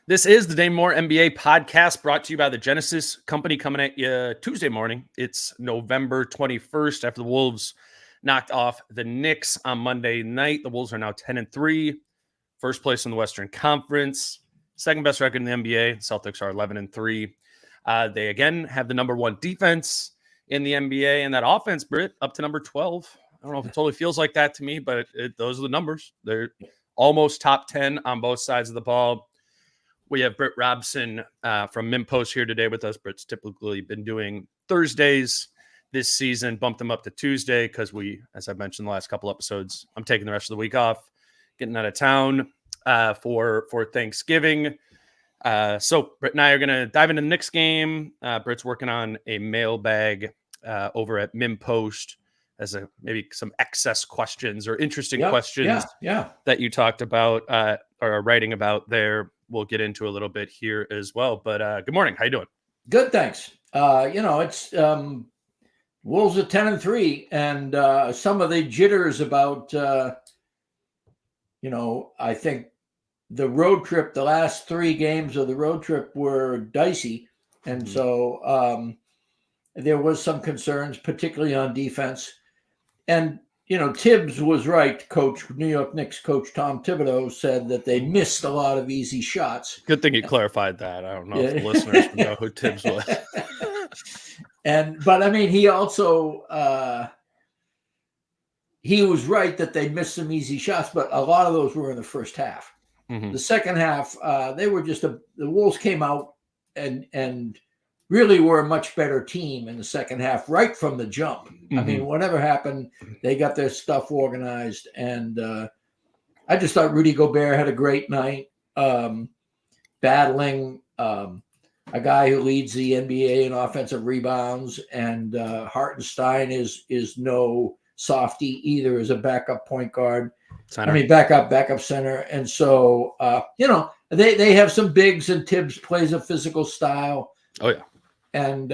This is the Dane Moore NBA podcast brought to you by the Genesis Company, coming at you Tuesday morning. It's November 21st after the Wolves knocked off the Knicks on Monday night. The Wolves are now 10-3, first place in the Western Conference, second best record in the NBA. Celtics are 11-3. They again have the number one defense in the NBA, and that offense, Britt, up to number 12. I don't know if it totally feels like that to me, but those are the numbers. They're almost top 10 on both sides of the ball. We have Britt Robson from MimPost here today with us. Britt's typically been doing Thursdays this season, bumped them up to Tuesday because as I've mentioned in the last couple episodes, I'm taking the rest of the week off, getting out of town for Thanksgiving. So Britt and I are going to dive into the Knicks game. Britt's working on a mailbag over at MimPost as maybe some excess questions or interesting questions that you talked about or are writing about there. We'll get into a little bit here as well. But good morning. How you doing? Good, thanks. It's Wolves at 10-3, and some of the jitters about, I think the road trip, the last 3 games of the road trip were dicey. And so there was some concerns, particularly on defense. And Tibbs was right. New York Knicks coach Tom Thibodeau said that they missed a lot of easy shots. Good thing you clarified that. I don't know if the listeners would know who Tibbs was. But I mean, he also he was right that they missed some easy shots, but a lot of those were in the first half. Mm-hmm. The second half, they were the Wolves came out and really were a much better team in the second half, right from the jump. Mm-hmm. I mean, whatever happened, they got their stuff organized. And I just thought Rudy Gobert had a great night, battling a guy who leads the NBA in offensive rebounds. And Hartenstein is no softie either as a backup point guard. Backup center. And so, they have some bigs, and Tibbs plays a physical style. Oh, yeah. And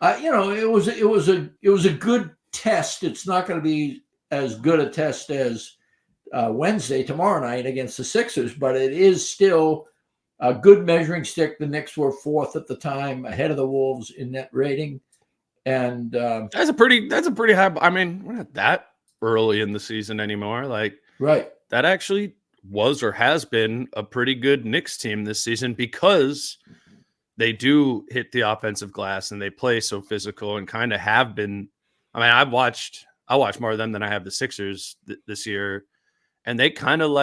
it was a good test. It's not going to be as good a test as Wednesday, tomorrow night, against the Sixers, but it is still a good measuring stick. The Knicks were 4th at the time, ahead of the Wolves in net rating, and that's a pretty high. I mean, we're not that early in the season anymore. Right. That actually was or has been a pretty good Knicks team this season because they do hit the offensive glass and they play so physical and kind of have been. I mean, I watched more of them than I have the Sixers this year, and they kind of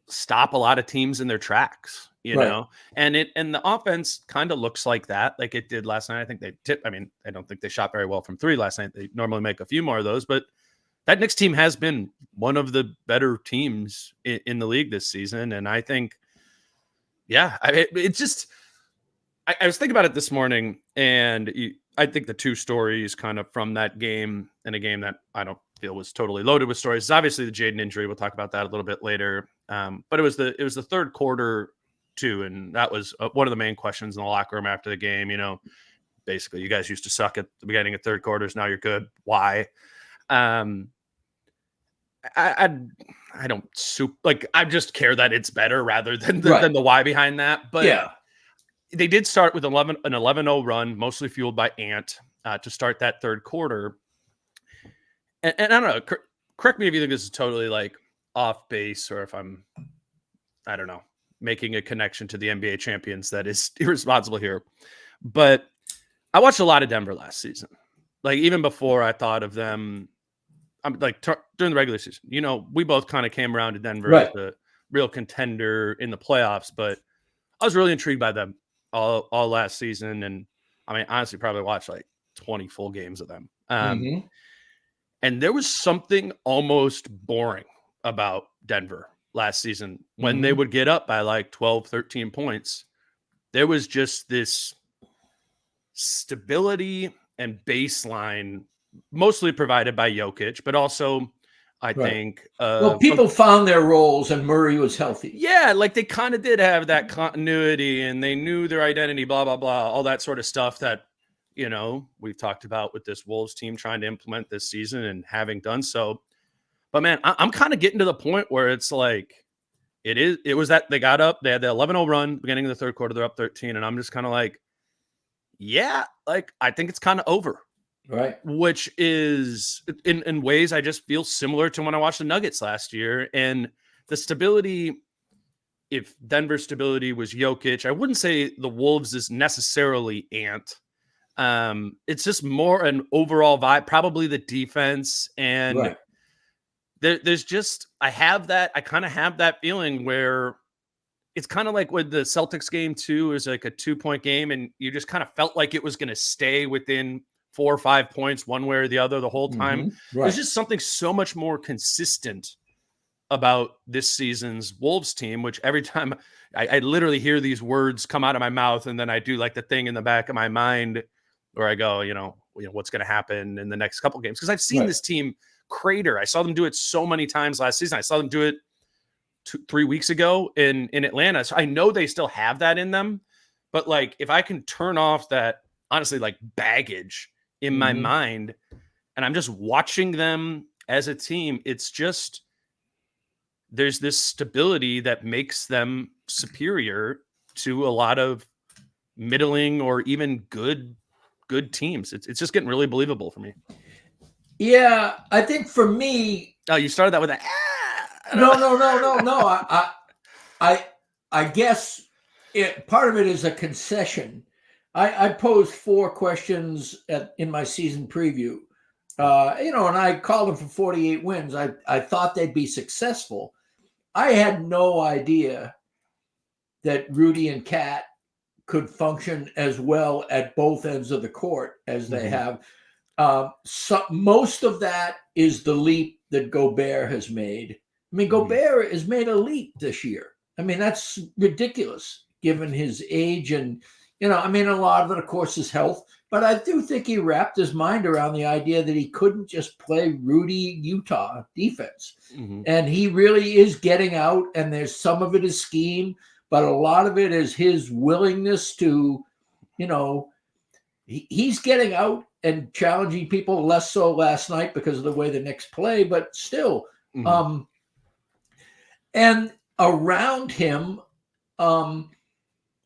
stop a lot of teams in their tracks, you know. And the offense kind of looks like that, like it did last night. I think I don't think they shot very well from 3 last night. They normally make a few more of those, but that Knicks team has been one of the better teams in the league this season, and I think, it's just. I was thinking about it this morning, and I think the 2 stories kind of from that game, and a game that I don't feel was totally loaded with stories, is obviously the Jaden injury. We'll talk about that a little bit later. But it was the third quarter too, and that was one of the main questions in the locker room after the game. Basically, you guys used to suck at the beginning of third quarters. Now you're good. Why? I don't I just care that it's better rather than the why behind that. But yeah. They did start with an 11-0 run, mostly fueled by Ant, to start that third quarter. And I don't know, correct me if you think this is totally off base, or if I'm, I don't know, making a connection to the NBA champions that is irresponsible here. But I watched a lot of Denver last season. Even before I thought of them, during the regular season. We both kind of came around to Denver as the real contender in the playoffs, but I was really intrigued by them all last season, and I mean, honestly, probably watched 20 full games of them. And there was something almost boring about Denver last season when they would get up by 12, 13 points. There was just this stability and baseline, mostly provided by Jokic, but also I think people found their roles, and Murray was healthy. Yeah, they kind of did have that continuity, and they knew their identity, blah, blah, blah, all that sort of stuff that, we've talked about with this Wolves team trying to implement this season and having done so. But man, I'm kind of getting to the point where it's It was that they got up, they had the 11-0 run beginning of the third quarter, they're up 13, and I'm just kind of like, yeah, like I think it's kind of over. Right. Which is in ways I just feel similar to when I watched the Nuggets last year. And the stability, if Denver's stability was Jokic, I wouldn't say the Wolves is necessarily Ant. It's just more an overall vibe, probably the defense. And right. there's just, I kind of have that feeling where it's kind of like with the Celtics game too, is like a 2-point game. And you just kind of felt like it was going to stay within 4 or 5 points one way or the other the whole time. Right. There's just something so much more consistent about this season's Wolves team, which every time I literally hear these words come out of my mouth, and then I do like the thing in the back of my mind where I go, what's going to happen in the next couple games? Because I've seen this team crater. I saw them do it so many times last season. I saw them do it 3 weeks ago in Atlanta. So I know they still have that in them. But like, if I can turn off that, honestly, like baggage in my mind, and I'm just watching them as a team, it's just, there's this stability that makes them superior to a lot of middling or even good teams. It's just getting really believable for me. Yeah, I think for me. Oh, you started that with a. No. I guess part of it is a concession. I posed 4 questions in my season preview, and I called them for 48 wins. I thought they'd be successful. I had no idea that Rudy and Cat could function as well at both ends of the court as they have. Most of that is the leap that Gobert has made. I mean, Gobert has made a leap this year. I mean, that's ridiculous given his age and, a lot of it, of course, is health. But I do think he wrapped his mind around the idea that he couldn't just play Rudy Utah defense. And he really is getting out, and there's some of it is scheme, but a lot of it is his willingness to, he's getting out and challenging people, less so last night because of the way the Knicks play, but still. And around him,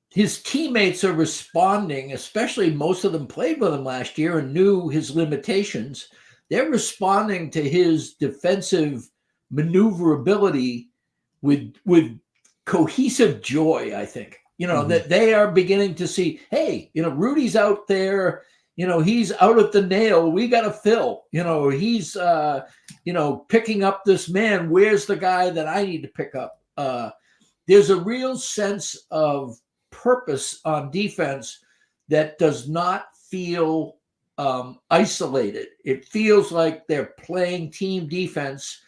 his teammates are responding, especially most of them played with him last year and knew his limitations. They're responding to his defensive maneuverability with cohesive joy, I think. That they are beginning to see, hey, Rudy's out there, he's out at the nail. We got to fill, he's, picking up this man. Where's the guy that I need to pick up? There's a real sense of purpose on defense that does not feel isolated. It feels like they're playing team defense.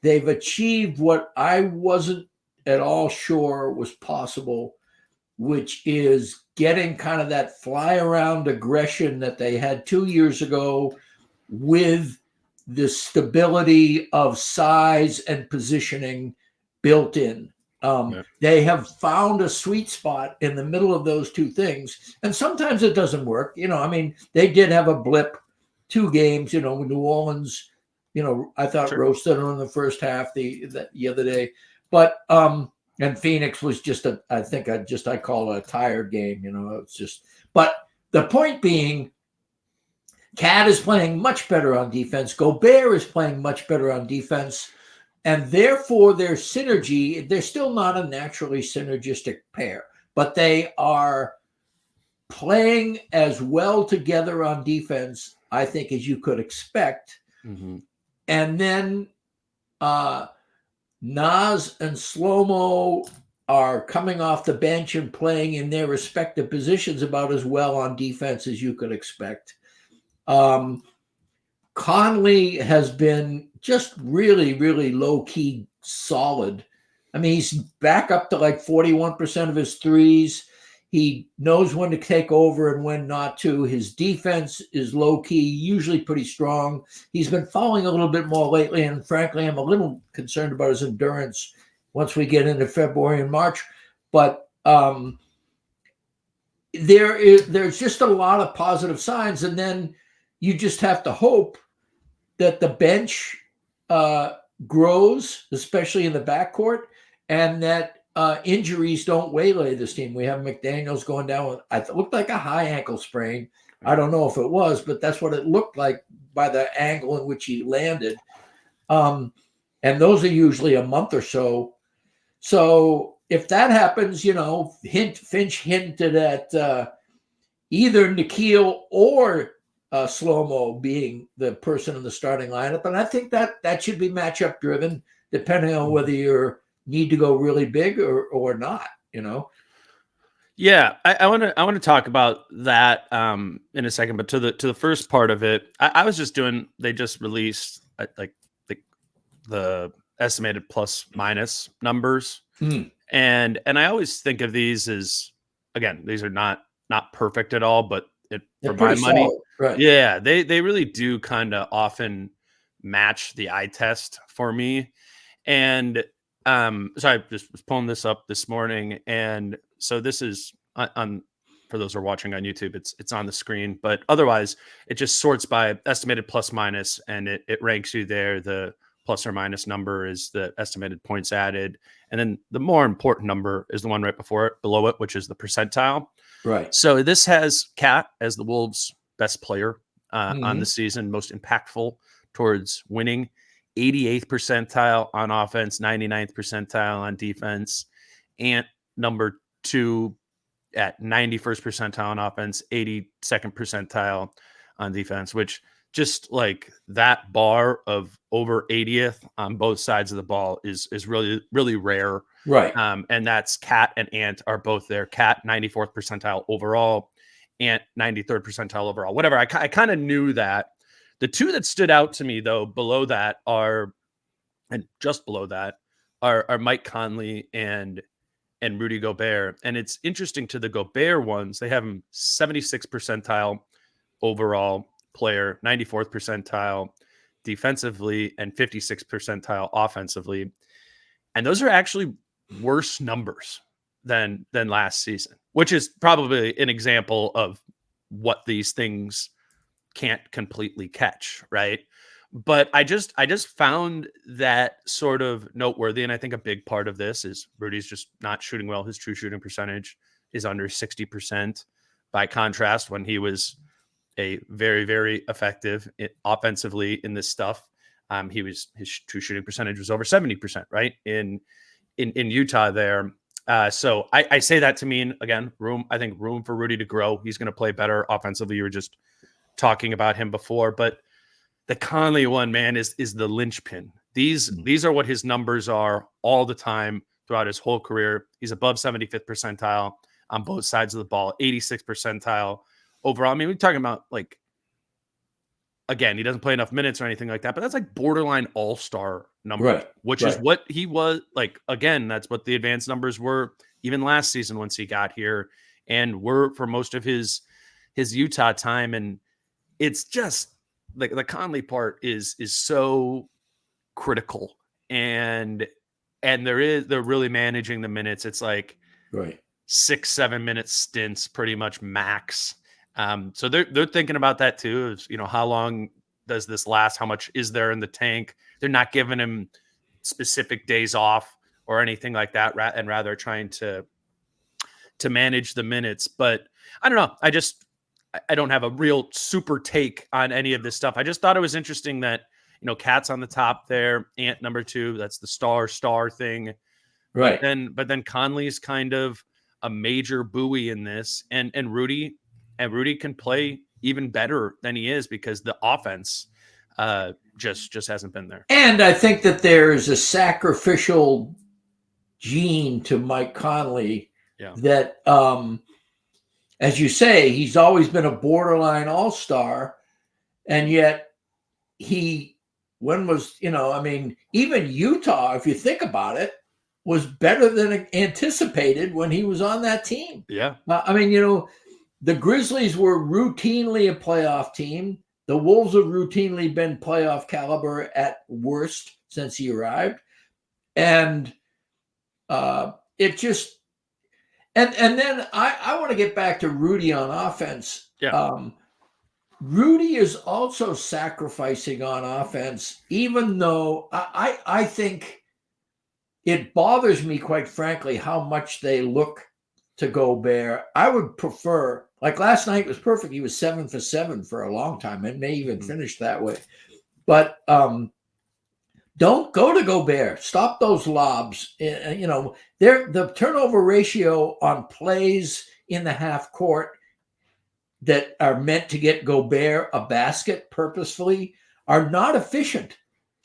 They've achieved what I wasn't at all sure was possible, which is getting kind of that fly around aggression that they had 2 years ago with the stability of size and positioning built in. They have found a sweet spot in the middle of those two things. And sometimes it doesn't work. They did have a blip, 2 games, New Orleans, I thought roasted them in the first half the other day. But, and Phoenix was just I call it a tired game, it's just, but the point being, Cat is playing much better on defense. Gobert is playing much better on defense. And therefore, their synergy, they're still not a naturally synergistic pair, but they are playing as well together on defense, I think, as you could expect. And then Naz and Slow-Mo are coming off the bench and playing in their respective positions about as well on defense as you could expect. Conley has been just really, really low-key solid. He's back up to like 41% of his threes. He knows when to take over and when not to. His defense is low-key, usually pretty strong. He's been fouling a little bit more lately, and frankly, I'm a little concerned about his endurance once we get into February and March. But there's just a lot of positive signs, and then you just have to hope that the bench grows, especially in the backcourt, and that injuries don't waylay this team. We have McDaniels going down with, it looked like a high ankle sprain. I don't know if it was, but that's what it looked like by the angle in which he landed. And those are usually a month or so. So if that happens, Finch hinted at either Nikhil or Slow-Mo being the person in the starting lineup. And I think that should be matchup driven, depending on whether you need to go really big or not, Yeah, I want to talk about that in a second, but to the first part of it, I was just doing. They just released like the estimated plus minus numbers, and I always think of these as, again, these are not perfect at all, but for my money, solid, right? Yeah, they really do kind of often match the eye test for me, and so I just was pulling this up this morning, and so this is on for those who are watching on YouTube, it's on the screen, but otherwise it just sorts by estimated plus minus, and it ranks you there. The plus or minus number is the estimated points added, and then the more important number is the one right below it, which is the percentile. Right. So this has Cat as the Wolves' best player on the season, most impactful towards winning. 88th percentile on offense, 99th percentile on defense. Ant number 2 at 91st percentile on offense, 82nd percentile on defense, which just like that bar of over 80th on both sides of the ball is really, really rare. Right. And that's Cat and Ant are both there. Cat 94th percentile overall, Ant 93rd percentile overall. Whatever. I kind of knew that. The two that stood out to me, though, below that are, and just below that, are Mike Conley and Rudy Gobert. And it's interesting to the Gobert ones, they have him 76th percentile overall player, 94th percentile defensively, and 56th percentile offensively. And those are actually worse numbers than last season, which is probably an example of what these things can't completely catch, right? But I just found that sort of noteworthy, and I think a big part of this is Rudy's just not shooting well. His true shooting percentage is under 60%. By contrast, when he was a very, very effective offensively in this stuff, his true shooting percentage was over 70%, right? In Utah there. So I say that to mean, again, room for Rudy to grow. He's going to play better offensively. You were just talking about him before, but the Conley one, man, is the linchpin. These are what his numbers are all the time throughout his whole career. He's above 75th percentile on both sides of the ball, 86th percentile overall. I mean, we're talking about, like, again, he doesn't play enough minutes or anything like that, but that's like borderline all-star number, right, which is what he was like. Again, that's what the advanced numbers were even last season once he got here, and were for most of his Utah time. And it's just like the Conley part is so critical, and they're really managing the minutes. It's like 6-7 minute stints, pretty much max. So they're thinking about that too. Is, how long does this last? How much is there in the tank? They're not giving him specific days off or anything like that, and rather trying to manage the minutes. But I don't know. I don't have a real super take on any of this stuff. I just thought it was interesting that, Cat's on the top there, Ant number 2, that's the star thing. Right. But then Conley's kind of a major buoy in this, and Rudy can play even better than he is because the offense just hasn't been there. And I think that there's a sacrificial gene to Mike Conley that, as you say, he's always been a borderline all-star, and yet even Utah, if you think about it, was better than anticipated when he was on that team. Yeah. The Grizzlies were routinely a playoff team. The Wolves have routinely been playoff caliber at worst since he arrived. And it just, and then I want to get back to Rudy on offense. Yeah. Rudy is also sacrificing on offense, even though I think it bothers me, quite frankly, how much they look to Gobert. I would prefer, like last night was perfect. He was 7 for 7 for a long time and may even finish that way. But don't go to Gobert. Stop those lobs. You know, the turnover ratio on plays in the half court that are meant to get Gobert a basket purposefully are not efficient.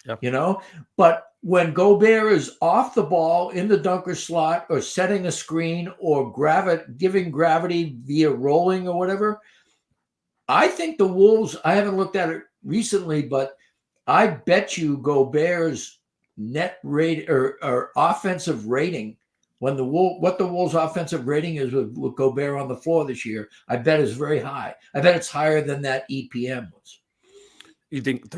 Yep. You know, but when Gobert is off the ball in the dunker slot or setting a screen or giving gravity via rolling or whatever, I think the Wolves, I haven't looked at it recently, but I bet you Gobert's net rate or offensive rating, what the Wolves' offensive rating is with Gobert on the floor this year, I bet is very high. I bet it's higher than that EPM was. You think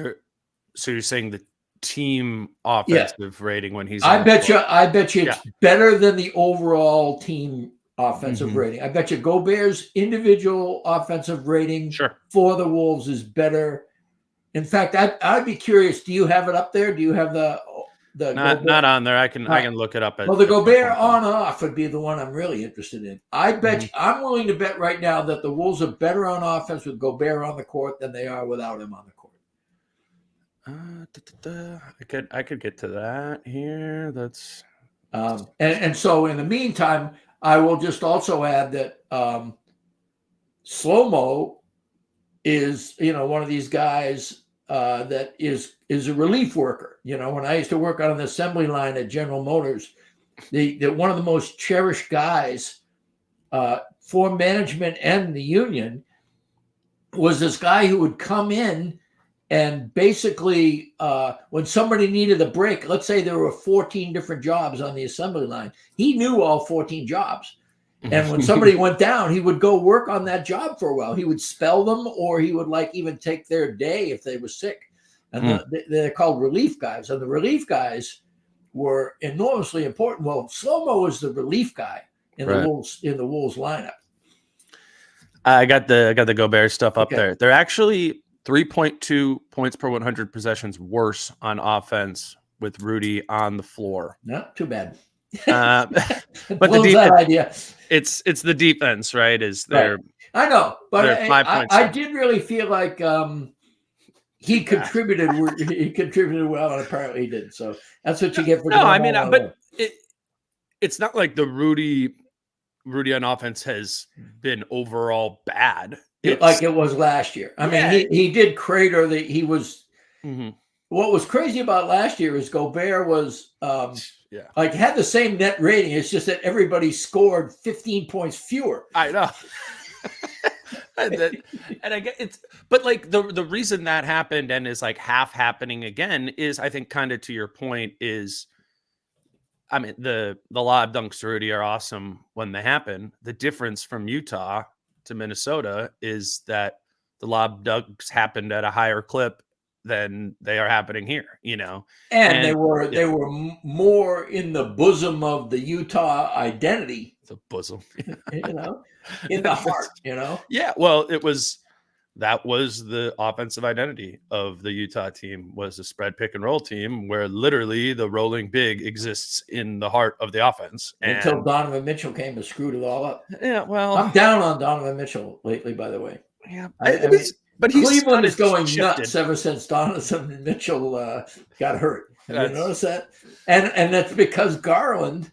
so you're saying the team offensive rating when he's I bet you it's better than the overall team offensive rating. I bet you Gobert's individual offensive rating for the Wolves is better. In fact, I'd be curious, do you have it up there? Do you have the not on there? I can look it up. Well, the Gobert on off would be the one I'm really interested in. I bet you, I'm willing to bet right now that the Wolves are better on offense with Gobert on the court than they are without him on the court. I could get to that here. That's and so in the meantime, I will just also add that Slow-Mo is, you know, one of these guys that is a relief worker. You know, when I used to work on an assembly line at General Motors, the one of the most cherished guys for management and the union was this guy who would come in and basically when somebody needed a break, let's say there were 14 different jobs on the assembly line, he knew all 14 jobs. And when somebody went down, he would go work on that job for a while. He would spell them, or he would like even take their day if they were sick. And they're called relief guys. And the relief guys were enormously important. Well, Slow-Mo was the relief guy in the Wolves lineup. I got the Gobert stuff up there. They're actually 3.2 points per 100 possessions worse on offense with Rudy on the floor. Not too bad. But the defense, idea. It's the defense, right? I know, but I did really feel like he contributed. He contributed well, and apparently he did. So that's what you get for. No, I mean, but it's not like the Rudy on offense has been overall bad. Like it was last year. I mean, he did crater that he was. What was crazy about last year is Gobert was like had the same net rating. It's just that everybody scored 15 points fewer. I know. and I get it's, but like the reason that happened and is like half happening again is, I think, kind of to your point, is, I mean, the lob dunks to Rudy are awesome when they happen. The difference from Utah to Minnesota is that the lob dunks happened at a higher clip than they are happening here, you know. And they were more in the bosom of the Utah identity. The bosom, you know, in the heart, you know. Yeah, well, that was the offensive identity of the Utah team, was a spread pick and roll team where literally the rolling big exists in the heart of the offense. Until Donovan Mitchell came and screwed it all up. Yeah, well, I'm down on Donovan Mitchell lately, by the way. Yeah, but Cleveland is going nuts ever since Donovan Mitchell got hurt. Have you noticed that? And that's because Garland,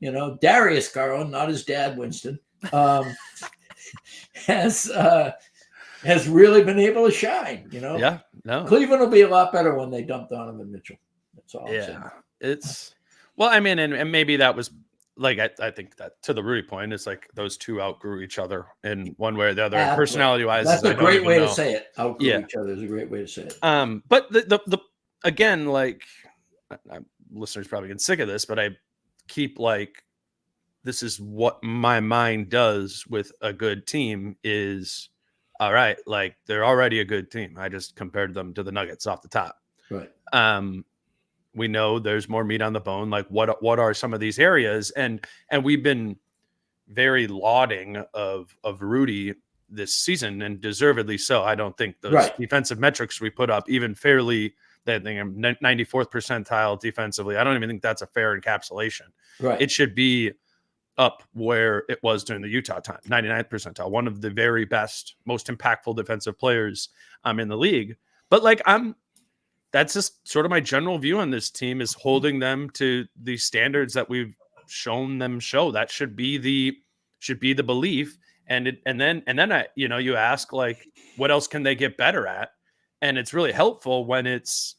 you know, Darius Garland, not his dad, Winston, has really been able to shine, you know? Yeah, no. Cleveland will be a lot better when they dump Donovan Mitchell. That's all I'm saying. It's, well, I mean, and maybe that was, like, I think that to the Rudy point, it's like those two outgrew each other in one way or the other. Personality-wise, that's a great way to say it. Outgrew each other is a great way to say it. But the again, like, listeners probably get sick of this, but I keep like, this is what my mind does with a good team is, all right, like they're already a good team. I just compared them to the Nuggets off the top. Right. We know there's more meat on the bone. Like what are some of these areas? And we've been very lauding of Rudy this season, and deservedly so. I don't think those defensive metrics we put up even fairly think I'm 94th percentile defensively. I don't even think that's a fair encapsulation. Right. It should be up where it was during the Utah time, 99th percentile, one of the very best, most impactful defensive players in the league. But like, that's just sort of my general view on this team, is holding them to the standards that we've shown them show. That should be the belief. And then I, you ask, like, what else can they get better at? And it's really helpful when it's,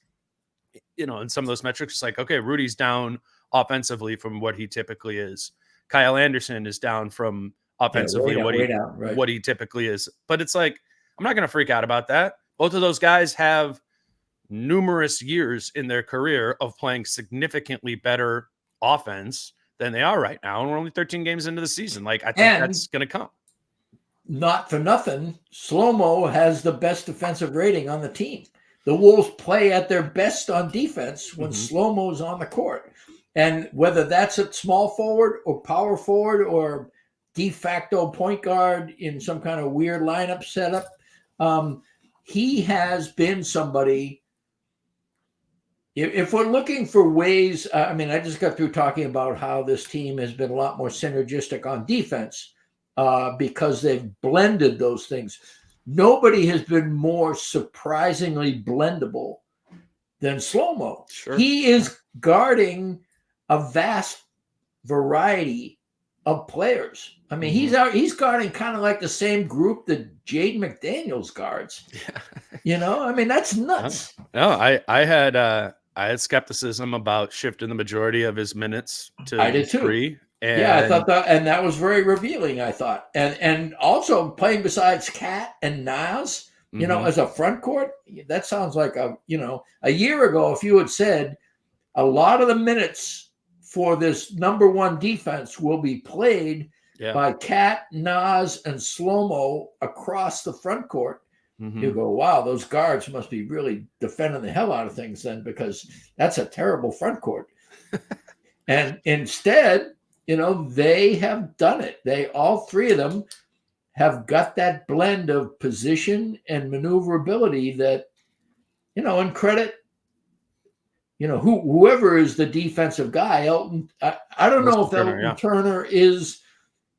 in some of those metrics, it's like, okay, Rudy's down offensively from what he typically is. Kyle Anderson is down from offensively what he typically is. But it's like, I'm not going to freak out about that. Both of those guys have numerous years in their career of playing significantly better offense than they are right now. And we're only 13 games into the season. Like, I think that's going to come. Not for nothing, Slow-Mo has the best defensive rating on the team. The Wolves play at their best on defense when Slow-Mo's on the court. And whether that's at small forward or power forward or de facto point guard in some kind of weird lineup setup, he has been somebody. If we're looking for ways, I just got through talking about how this team has been a lot more synergistic on defense because they've blended those things. Nobody has been more surprisingly blendable than Slow-Mo. Sure. He is guarding a vast variety of players. I mean, he's guarding kind of like the same group that Jaden McDaniels guards. Yeah. That's nuts. No, I had skepticism about shifting the majority of his minutes to I did too. 3. Yeah, I thought that, and that was very revealing, I thought. And also playing besides Cat and Nas, as a front court, that sounds like a year ago, if you had said a lot of the minutes for this number one defense will be played by Cat, Nas, and Slow-Mo across the front court, you go, wow, those guards must be really defending the hell out of things then, because that's a terrible front court. And instead, they have done it. All three of them have got that blend of position and maneuverability that, and credit, whoever is the defensive guy, Elton. I don't know if Elton Turner is,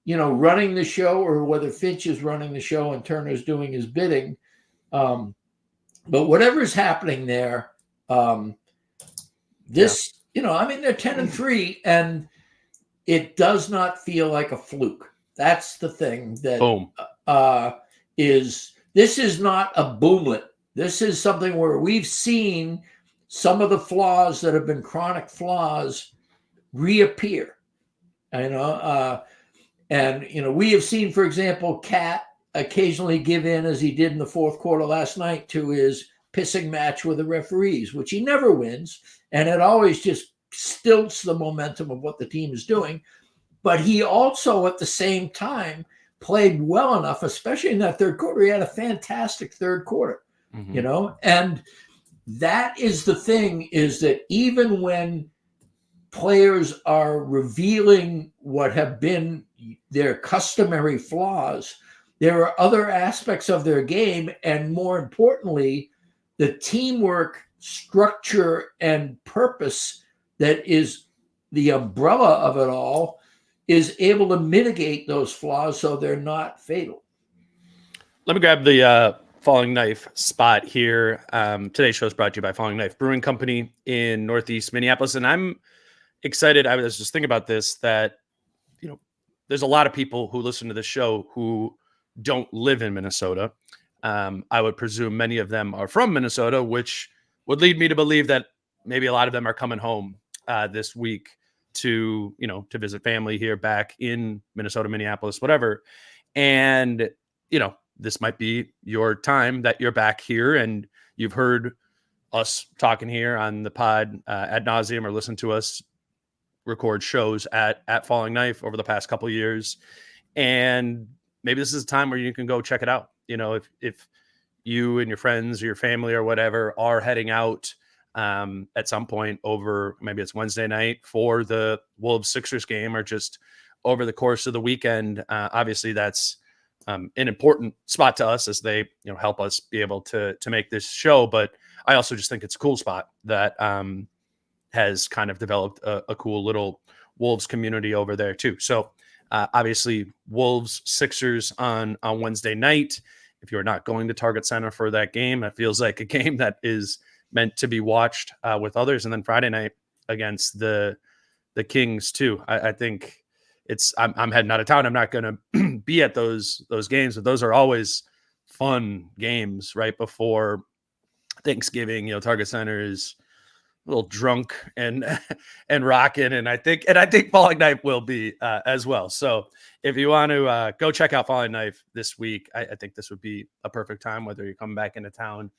running the show, or whether Finch is running the show and Turner's doing his bidding. But whatever's happening there, they're 10-3, and it does not feel like a fluke. That's the thing that this is not a boomlet. This is something where we've seen some of the flaws that have been chronic flaws reappear. We have seen, for example, Cat occasionally give in, as he did in the fourth quarter last night, to his pissing match with the referees, which he never wins. And it always just stilts the momentum of what the team is doing. But he also, at the same time, played well enough, especially in that third quarter. He had a fantastic third quarter, and that is the thing, is that even when players are revealing what have been their customary flaws, there are other aspects of their game, and more importantly, the teamwork, structure, and purpose that is the umbrella of it all is able to mitigate those flaws so they're not fatal. Let me grab the Falling Knife spot here. Today's show is brought to you by Falling Knife Brewing Company in Northeast Minneapolis. And I'm excited. I was just thinking about this, that, there's a lot of people who listen to the show who don't live in Minnesota. I would presume many of them are from Minnesota, which would lead me to believe that maybe a lot of them are coming home this week to visit family here back in Minnesota, Minneapolis, whatever. And, this might be your time that you're back here, and you've heard us talking here on the pod ad nauseum, or listen to us record shows at Falling Knife over the past couple of years. And maybe this is a time where you can go check it out. If you and your friends or your family or whatever are heading out at some point over, maybe it's Wednesday night for the Wolves Sixers game, or just over the course of the weekend, obviously that's an important spot to us, as they help us be able to make this show. But I also just think it's a cool spot that has kind of developed a cool little Wolves community over there too. So obviously Wolves Sixers on Wednesday night. If you're not going to Target Center for that game, it feels like a game that is meant to be watched with others. And then Friday night against the Kings too. I think I'm heading out of town. I'm not going to be at those games, but those are always fun games right before Thanksgiving. Target Center is a little drunk and rocking, and I think Falling Knife will be as well. So if you want to go check out Falling Knife this week, I think this would be a perfect time, whether you're coming back into town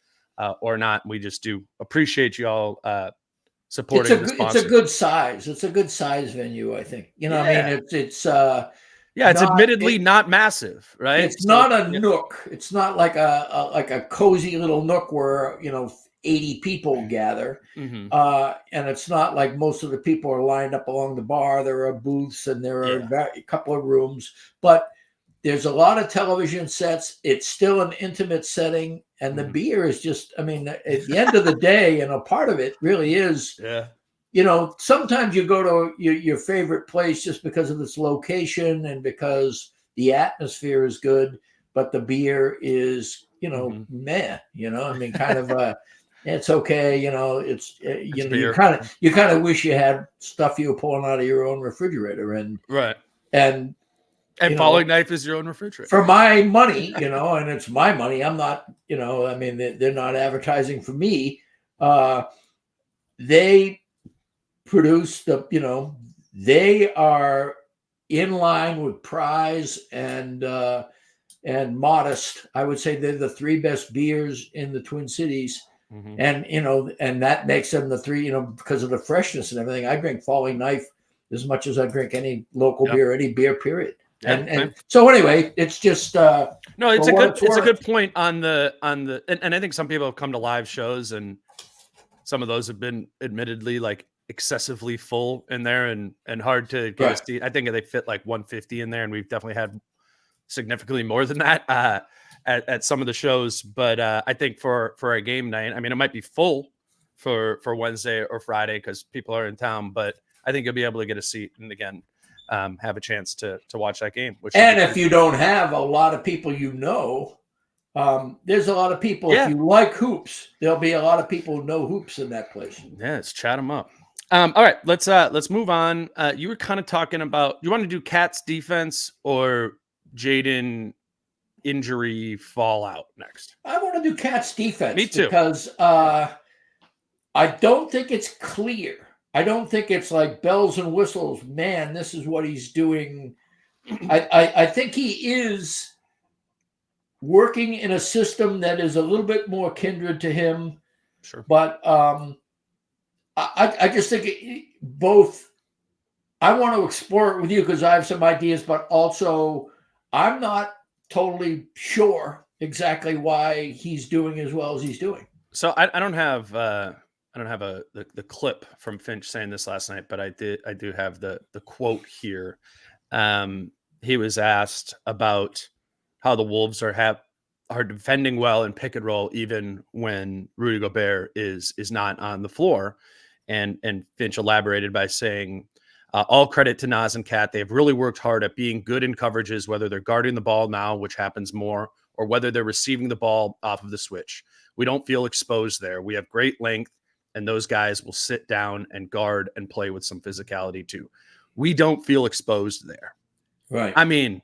or not. We just do appreciate you all supporting the sponsor. It's a good size. It's a good size venue, I think. I mean, it's it's admittedly not massive, right? It's not a nook. It's not like a cozy little nook where 80 people gather. Mm-hmm. And it's not like most of the people are lined up along the bar. There are booths and there are a couple of rooms, but there's a lot of television sets. It's still an intimate setting, and the beer is just, I mean, at the end of the day, part of it really is, sometimes you go to your favorite place just because of its location and because the atmosphere is good, but the beer is, meh, I mean, kind of it's okay, it's you kind of wish you had stuff you were pulling out of your own refrigerator, and Falling Knife is your own refrigerator for my money, and it's my money. I'm not, I mean, they're not advertising for me. They produce they are in line with Prize and Modest. I would say they're the three best beers in the Twin Cities. Mm-hmm. And that makes them the three, because of the freshness and everything. I drink Falling Knife as much as I drink any local beer, any beer, period. And so anyway, it's just no, it's a good point on the and I think some people have come to live shows and some of those have been admittedly like excessively full in there and hard to get a seat. I think they fit like 150 in there, and we've definitely had significantly more than that at some of the shows. But I think for a game night, I mean, it might be full for Wednesday or Friday because people are in town, but I think you'll be able to get a seat and again have a chance to watch that game. And if you don't have a lot of people, there's a lot of people. If you like hoops, there'll be a lot of people who know hoops in that place. Yeah, let's chat them up. All right, let's move on. You were kind of talking about, you want to do Cat's defense or Jaden injury fallout next? I want to do Cat's defense. Me too. Because I don't think it's clear. I don't think it's like bells and whistles. Man, this is what he's doing. I think he is working in a system that is a little bit more kindred to him. Sure. But I just think both. I want to explore it with you because I have some ideas, but also I'm not totally sure exactly why he's doing as well as he's doing. So I don't have the clip from Finch saying this last night, but I do have the quote here. He was asked about how the Wolves are defending well in pick and roll, even when Rudy Gobert is not on the floor. And Finch elaborated by saying, all credit to Naz and Kat. They've really worked hard at being good in coverages, whether they're guarding the ball now, which happens more, or whether they're receiving the ball off of the switch. We don't feel exposed there. We have great length, and those guys will sit down and guard and play with some physicality too. We don't feel exposed there. Right. I mean,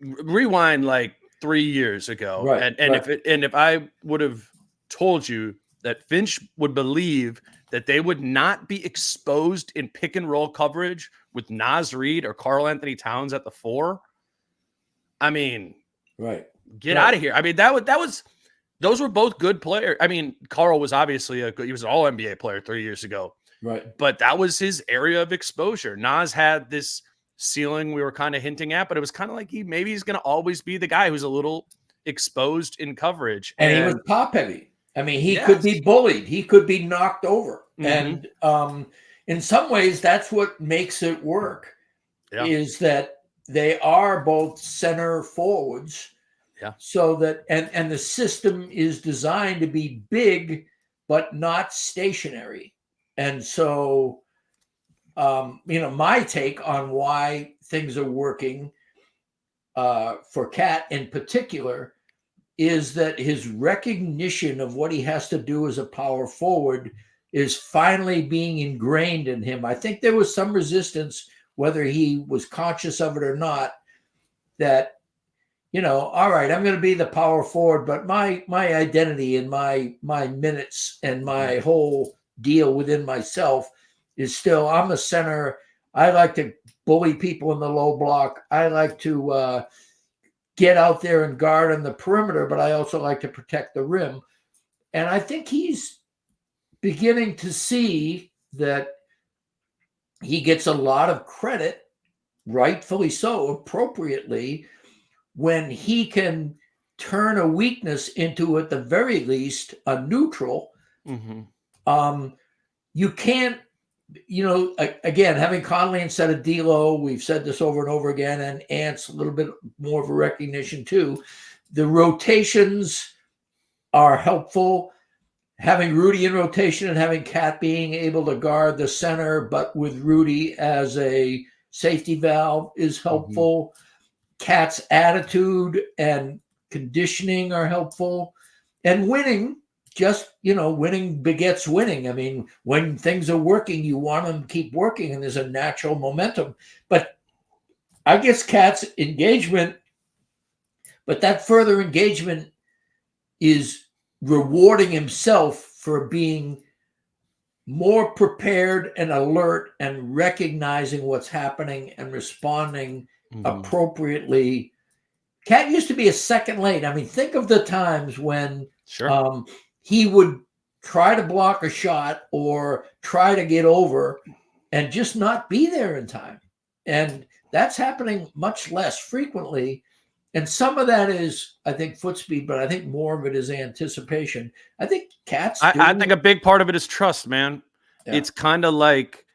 rewind like 3 years ago. Right. If I would have told you that Finch would believe that they would not be exposed in pick and roll coverage with Naz Reid or Karl Anthony Towns at the 4, I mean, get out of here. I mean, those were both good players. I mean, Karl was obviously he was an all NBA player 3 years ago. Right. But that was his area of exposure. Naz had this ceiling we were kind of hinting at, but it was kind of like he's going to always be the guy who's a little exposed in coverage. And he was top heavy. I mean, he could be bullied. He could be knocked over. Mm-hmm. And in some ways, that's what makes it work, is that they are both center forwards. Yeah. So that and the system is designed to be big but not stationary. And so my take on why things are working for Cat in particular is that his recognition of what he has to do as a power forward is finally being ingrained in him. I think there was some resistance, whether he was conscious of it or not, that, all right, I'm going to be the power forward, but my identity and my minutes and my whole deal within myself is still, I'm a center. I like to bully people in the low block. I like to get out there and guard on the perimeter, but I also like to protect the rim. And I think he's beginning to see that he gets a lot of credit, rightfully so, appropriately, when he can turn a weakness into, at the very least, a neutral. You can't, again, having Conley instead of D'Lo, we've said this over and over again, and Ant's a little bit more of a recognition too. The rotations are helpful. Having Rudy in rotation and having Cat being able to guard the center, but with Rudy as a safety valve is helpful. Cat's attitude and conditioning are helpful. And winning, winning begets winning. I mean, when things are working, you want them to keep working, and there's a natural momentum. But I guess Cat's engagement, but that further engagement is rewarding himself for being more prepared and alert and recognizing what's happening and responding appropriately. Cat used to be a second late. I mean, think of the times when he would try to block a shot or try to get over and just not be there in time. And that's happening much less frequently. And some of that is, I think, foot speed, but I think more of it is anticipation. I think Cat's I think a big part of it is trust, man. Yeah. It's kind of like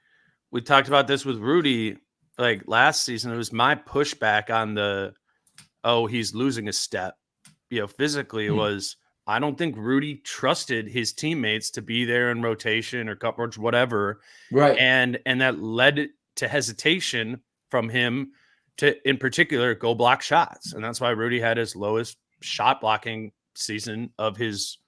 we talked about this with Rudy, like last season. It was my pushback on he's losing a step. Physically, it was, I don't think Rudy trusted his teammates to be there in rotation or coverage, whatever. Right. And that led to hesitation from him to, in particular, go block shots. And that's why Rudy had his lowest shot blocking season of his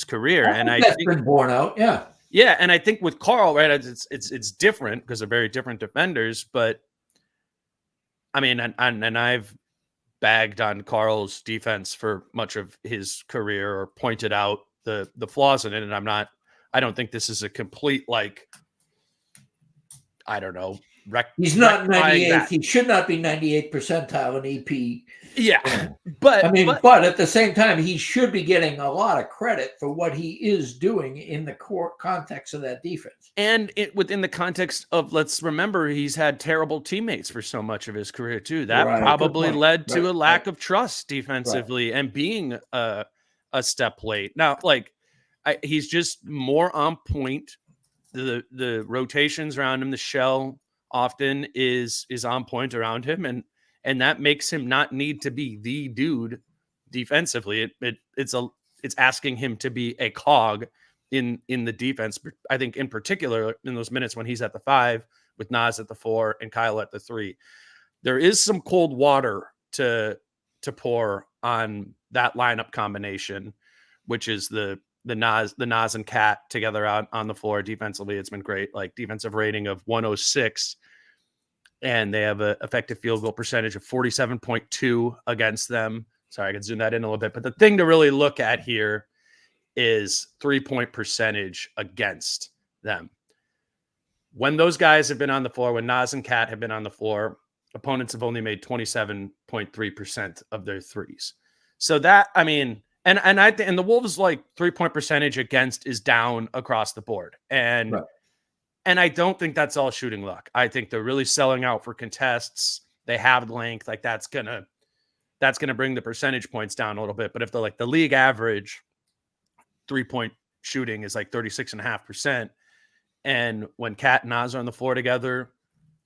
career. I think been borne out. Yeah. Yeah. And I think with Karl, right, it's different because they're very different defenders. But I mean, and I've bagged on Karl's defense for much of his career or pointed out the flaws in it. And I don't think this is a complete, I don't know. He's not 98. He should not be 98th percentile in EP. Yeah. But at the same time, he should be getting a lot of credit for what he is doing in the core context of that defense. And within the context of, let's remember, he's had terrible teammates for so much of his career too. That probably led to a lack of trust defensively and being a step late. Now, he's just more on point. The rotations around him, the shell often is on point around him, and that makes him not need to be the dude defensively. It's asking him to be a cog in the defense. I think in particular in those minutes when he's at the 5 with Naz at the 4 and Kyle at the 3, there is some cold water to pour on that lineup combination, which is the Naz and Cat together out on the floor. Defensively, it's been great. Defensive rating of 106, and they have an effective field goal percentage of 47.2 against them. Sorry, I can zoom that in a little bit. But the thing to really look at here is 3-point percentage against them. When those guys have been on the floor, when Naz and Cat have been on the floor, opponents have only made 27.3% of their threes. So that, I mean, and the Wolves 3-point percentage against is down across the board. And I don't think that's all shooting luck. I think they're really selling out for contests. They have length. That's gonna bring the percentage points down a little bit. But if the league average 3-point shooting is 36.5%, and when Cat and Naz are on the floor together,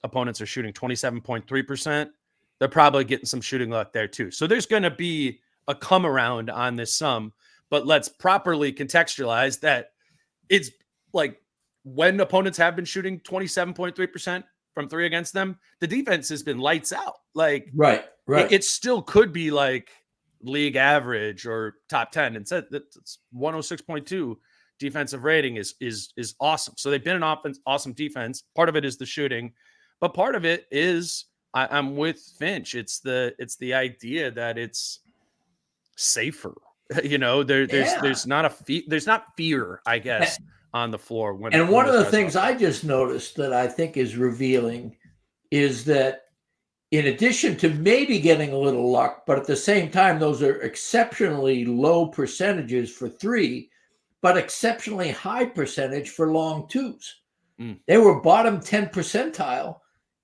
opponents are shooting 27.3%, they're probably getting some shooting luck there too. So there's going to be a come around on this some, but let's properly contextualize that it's like when opponents have been shooting 27.3% from three against them, the defense has been lights out. Like, right. It still could be like league average or top 10. And said that it's 106.2 defensive rating is awesome. So they've been an awesome defense. Part of it is the shooting, but part of it is I'm with Finch. It's the idea that it's safer. You know, there's not fear, I guess, on the floor. And one of the things I just noticed that I think is revealing is that in addition to maybe getting a little luck, but at the same time, those are exceptionally low percentages for three, but exceptionally high percentage for long twos. They were bottom 10 percentile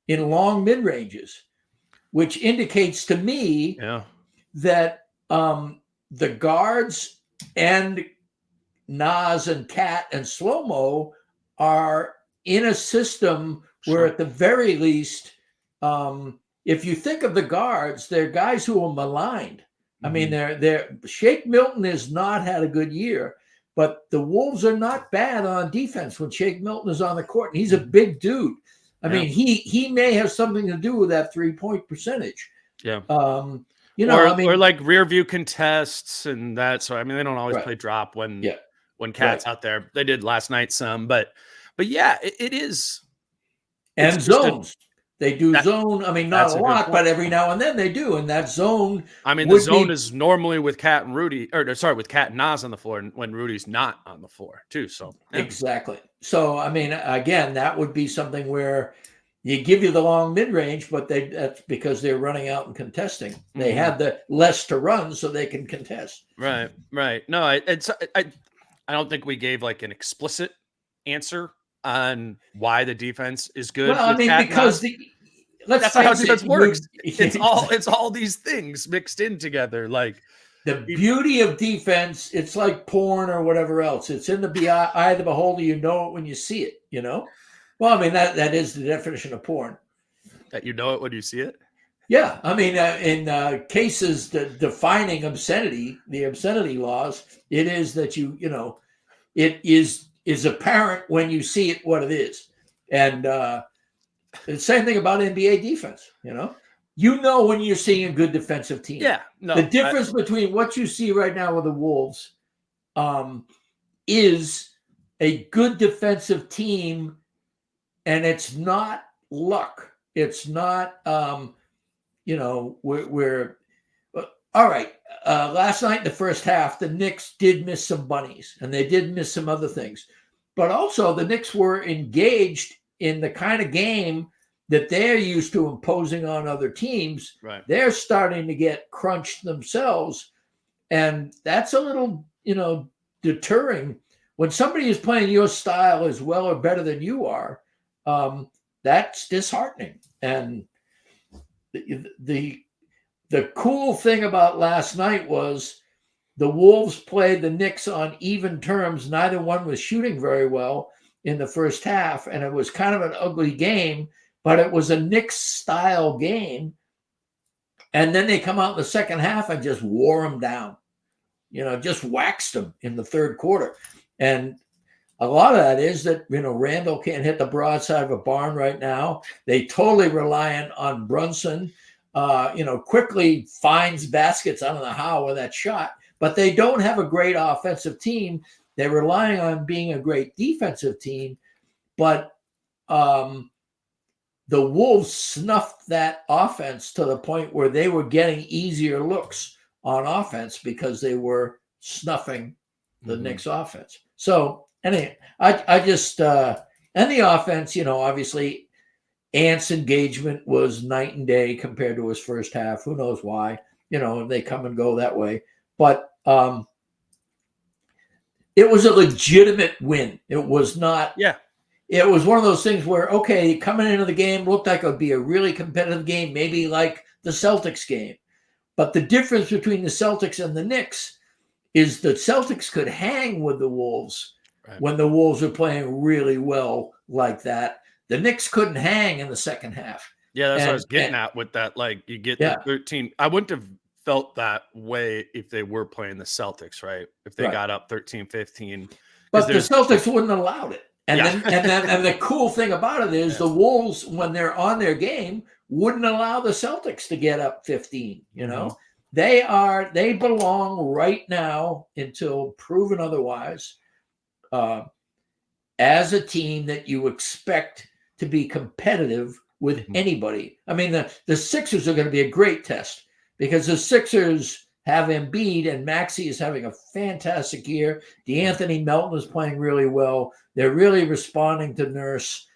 in long mid-ranges, which indicates to me that the guards and Nas and Cat and Slow-Mo are in a system where at the very least, if you think of the guards, they're guys who are maligned. I mean, Shake Milton has not had a good year, but the Wolves are not bad on defense when Shake Milton is on the court. And he's a big dude. I mean, he may have something to do with that 3-point percentage. Yeah. You know, or like rear view contests and that. So I mean, they don't always play drop when Cat's out there. They did last night some, but yeah, it is. And zones. They do zone. I mean, not a lot, but every now and then they do. And that zone. I mean, the zone is normally with Cat and Rudy, with Cat and Nas on the floor, and when Rudy's not on the floor too. So exactly. So I mean, again, that would be something where you give you the long mid range, but that's because they're running out and contesting. They have the less to run, so they can contest. Right. No, I don't think we gave like an explicit answer on why the defense is good. Well, I mean, because that's not how defense works. It's all these things mixed in together. Like the beauty of defense, it's like porn or whatever else. It's in the eye of the beholder. You know it when you see it. You know. Well, I mean that is the definition of porn. That you know it when you see it. Yeah, I mean, in cases defining obscenity, the obscenity laws, it is that it is apparent when you see it what it is. And the same thing about NBA defense, you know when you're seeing a good defensive team. Yeah. No, the difference between what you see right now with the Wolves is a good defensive team, and it's not luck. It's not, we're all right. Last night in the first half, the Knicks did miss some bunnies, and they did miss some other things. But also the Knicks were engaged in the kind of game that they're used to imposing on other teams. Right. They're starting to get crunched themselves. And that's a little, deterring. When somebody is playing your style as well or better than you are, that's disheartening. And the cool thing about last night was the Wolves played the Knicks on even terms. Neither one was shooting very well in the first half, and it was kind of an ugly game, but it was a Knicks-style game. And then they come out in the second half and just wore them down, just waxed them in the third quarter. And a lot of that is that, Randall can't hit the broadside of a barn right now. They totally reliant on Brunson. Quickly finds baskets. I don't know how with that shot, but they don't have a great offensive team. They're relying on being a great defensive team, but the Wolves snuffed that offense to the point where they were getting easier looks on offense because they were snuffing the Knicks offense. So anyway, I just and the offense, obviously Ant's engagement was night and day compared to his first half. Who knows why? They come and go that way. But it was a legitimate win. It was not. Yeah. It was one of those things where, okay, coming into the game looked like it would be a really competitive game, maybe like the Celtics game. But the difference between the Celtics and the Knicks is the Celtics could hang with the Wolves when the Wolves are playing really well like that. The Knicks couldn't hang in the second half. Yeah, that's what I was getting at with that. Like, you get the 13. I wouldn't have felt that way if they were playing the Celtics, right? If they got up 13-15. But the Celtics wouldn't have allowed it. And then the cool thing about it is the Wolves, when they're on their game, wouldn't allow the Celtics to get up 15. You know, they belong right now, until proven otherwise, as a team that you expect to be competitive with anybody. I mean, the Sixers are going to be a great test, because the Sixers have Embiid, and Maxey is having a fantastic year. DeAnthony Melton is playing really well. They're really responding to Nurse.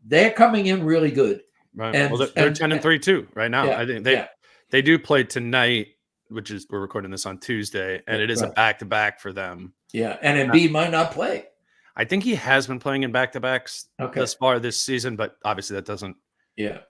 They're coming in really good. Right. And, well, they're 10-3 too right now. I think they do play tonight, which is, we're recording this on Tuesday, and it is a back-to-back for them. Yeah, and Embiid might not play. I think he has been playing in back-to-backs thus far this season, but obviously that doesn't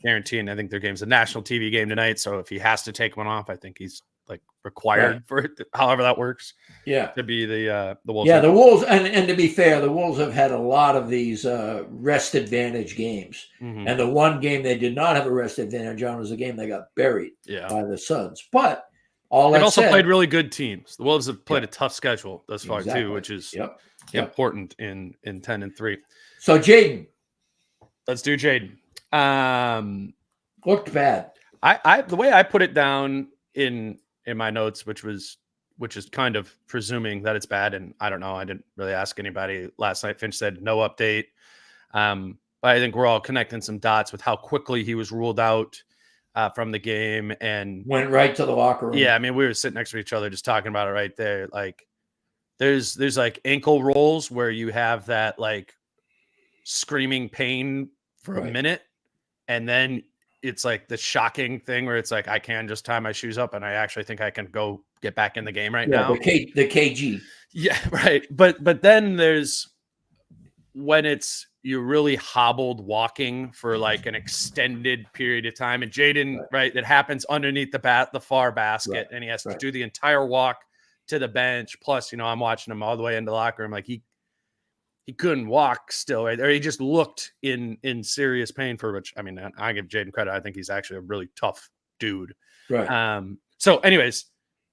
guarantee. And I think their game's a national TV game tonight, so if he has to take one off, I think he's like required for it, however that works. To be the Wolves. Yeah, the Wolves, and to be fair, the Wolves have had a lot of these rest advantage games, and the one game they did not have a rest advantage on was a game they got buried by the Suns. But they've also played really good teams. The Wolves have played a tough schedule thus far too, which is important in 10-3. So Jaden, let's do Jaden. Looked bad. I the way I put it down in my notes, which is kind of presuming that it's bad, and I don't know. I didn't really ask anybody last night. Finch said no update, but I think we're all connecting some dots with how quickly he was ruled out from the game and went right to the locker room. Yeah, I mean, we were sitting next to each other just talking about it right there. Like, there's like ankle rolls where you have that like screaming pain for a minute, and then it's like the shocking thing where it's like, I can just tie my shoes up and I actually think I can go get back in the game right now. The KG. Yeah, right. But then there's when it's you're really hobbled walking for like an extended period of time. And Jaden, it happens underneath the far basket, and he has to do the entire walk to the bench. Plus, I'm watching him all the way into the locker room. Like he couldn't walk still, right? Or he just looked in serious pain, for which, I mean, I give Jaden credit. I think he's actually a really tough dude. Right. So anyways,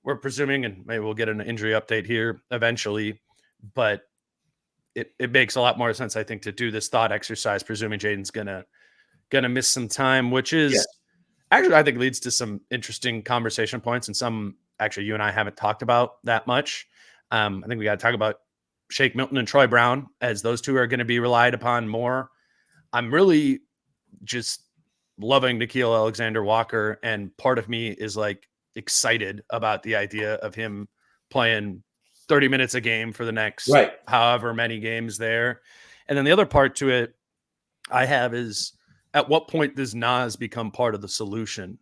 we're presuming, and maybe we'll get an injury update here eventually, but it makes a lot more sense, I think, to do this thought exercise, presuming Jaden's gonna miss some time, which is actually, I think, leads to some interesting conversation points, and some actually you and I haven't talked about that much. I think we got to talk about Shake Milton and Troy Brown, as those two are going to be relied upon more. I'm really just loving Nickeil Alexander-Walker, and part of me is like excited about the idea of him playing 30 minutes a game for the next however many games there. And then the other part to it I have is, at what point does Naz become part of the solution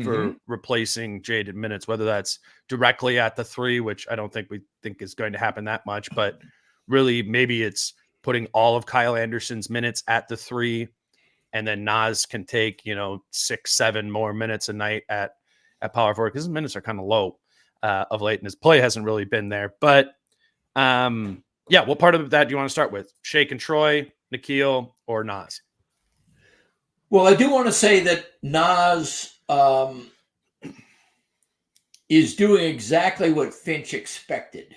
for replacing Jaden minutes, whether that's directly at the three, which I don't think we think is going to happen that much, but really maybe it's putting all of Kyle Anderson's minutes at the three, and then Naz can take, 6-7 more minutes a night at power forward, because his minutes are kind of low of late, and his play hasn't really been there. But what part of that do you want to start with? Shake and Troy, Nickeil, or Naz? Well, I do want to say that Naz is doing exactly what Finch expected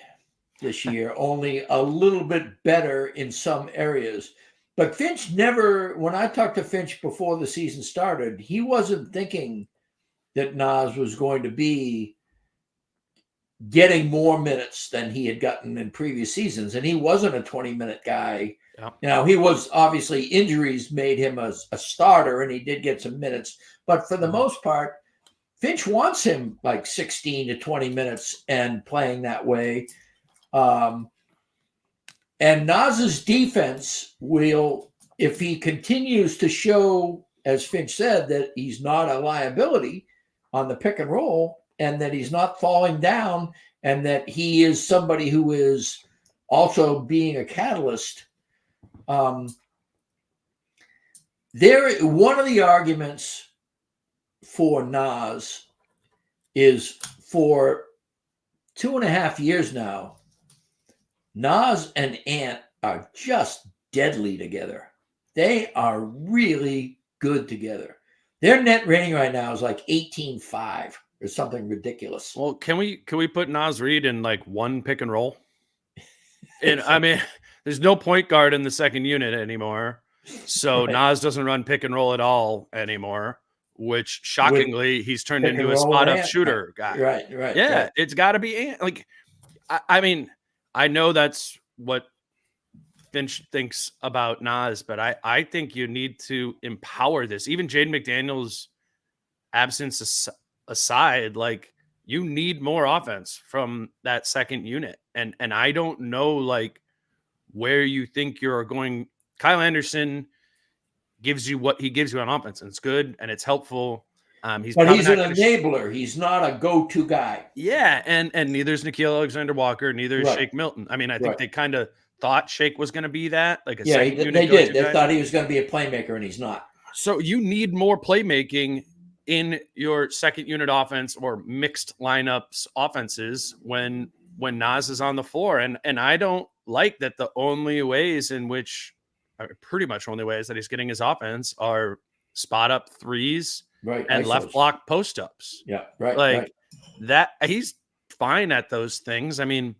this year, only a little bit better in some areas. But Finch never, when I talked to Finch before the season started, he wasn't thinking that Naz was going to be getting more minutes than he had gotten in previous seasons. And he wasn't a 20-minute guy. He was, obviously, injuries made him a starter, and he did get some minutes. But for the most part, Finch wants him like 16 to 20 minutes and playing that way. And Naz's defense will, if he continues to show, as Finch said, that he's not a liability on the pick and roll, and that he's not falling down, and that he is somebody who is also being a catalyst. One of the arguments for Naz is, for 2.5 years now, Naz and Ant are just deadly together. They are really good together. Their net rating right now is like 18.5. or something ridiculous. Well, can we put Naz Reid in like one pick and roll? And I mean, there's no point guard in the second unit anymore. So Naz doesn't run pick and roll at all anymore, which shockingly he's turned into a spot up shooter guy. Right. Yeah, it's got to be like, I mean, I know that's what Finch thinks about Naz, but I think you need to empower this. Even Jaden McDaniels' absence aside, like, you need more offense from that second unit. And I don't know, like, where you think you're going. Kyle Anderson gives you what he gives you on offense, and it's good and it's helpful. But he's an enabler. He's not a go-to guy. Yeah, and neither is Nickeil Alexander-Walker, neither is Shake Milton. I mean, I think they kind of thought Shake was going to be that, like a second unit. They did. They thought he was going to be a playmaker, and he's not. So you need more playmaking in your second unit offense or mixed lineups offenses when Naz is on the floor. And I don't like that the only ways in which, pretty much only ways that he's getting his offense are spot up threes and left block post ups. Yeah, right. Like that, he's fine at those things. I mean,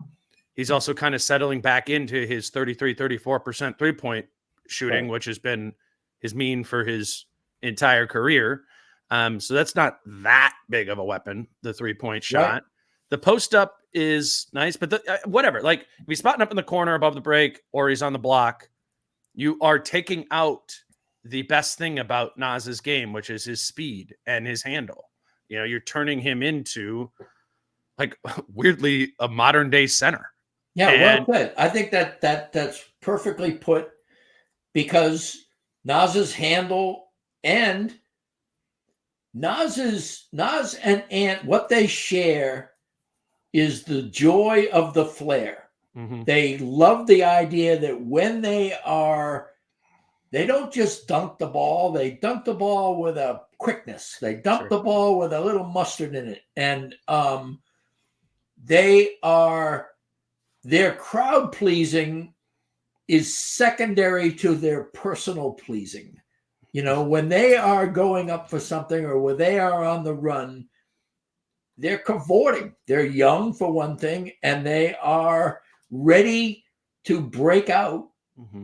he's also kind of settling back into his 34% 3-point shooting, which has been his mean for his entire career. So that's not that big of a weapon, the 3-point shot. Right. The post up is nice, but whatever. Like, if he's spotting up in the corner above the break or he's on the block, you are taking out the best thing about Naz's game, which is his speed and his handle. You know, you're turning him into, like, weirdly, a modern day center. Yeah, well said. I think that's perfectly put, because Naz's handle and Naz and Ant, what they share is the joy of the flair. Mm-hmm. They love the idea that when they don't just dunk the ball, they dunk the ball with a quickness. They dunk the ball with a little mustard in it. And their crowd pleasing is secondary to their personal pleasing. You know, when they are going up for something or when they are on the run, they're cavorting. They're young, for one thing, and they are ready to break out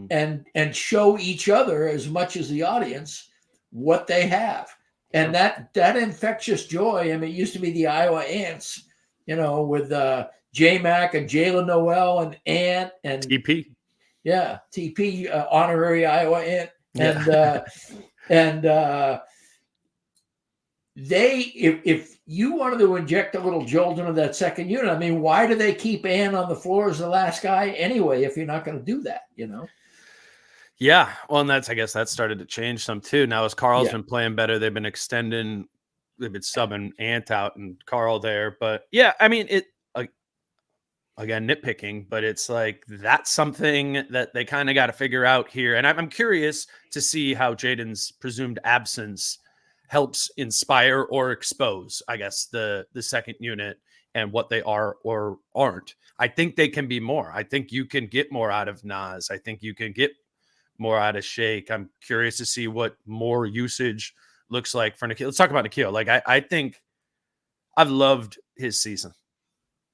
and show each other, as much as the audience, what they have. And that infectious joy, I mean, it used to be the Iowa Ants, you know, with J-Mac and Jalen Noel and Ant and TP. Yeah, TP, honorary Iowa Ant. And if you wanted to inject a little jolt into that second unit, I mean, why do they keep Ant on the floor as the last guy anyway, if you're not going to do that, you know? Yeah. Well, and I guess that started to change some too. Now, as Carl's been playing better, they've been subbing Ant out and Carl there. But yeah, I mean, again, nitpicking, but it's like, that's something that they kind of got to figure out here. And I'm curious to see how Jaden's presumed absence helps inspire or expose, I guess, the second unit and what they are or aren't. I think they can be more. I think you can get more out of Naz. I think you can get more out of Shake. I'm curious to see what more usage looks like for Nickeil. Let's talk about Nickeil. Like, I think I've loved his season.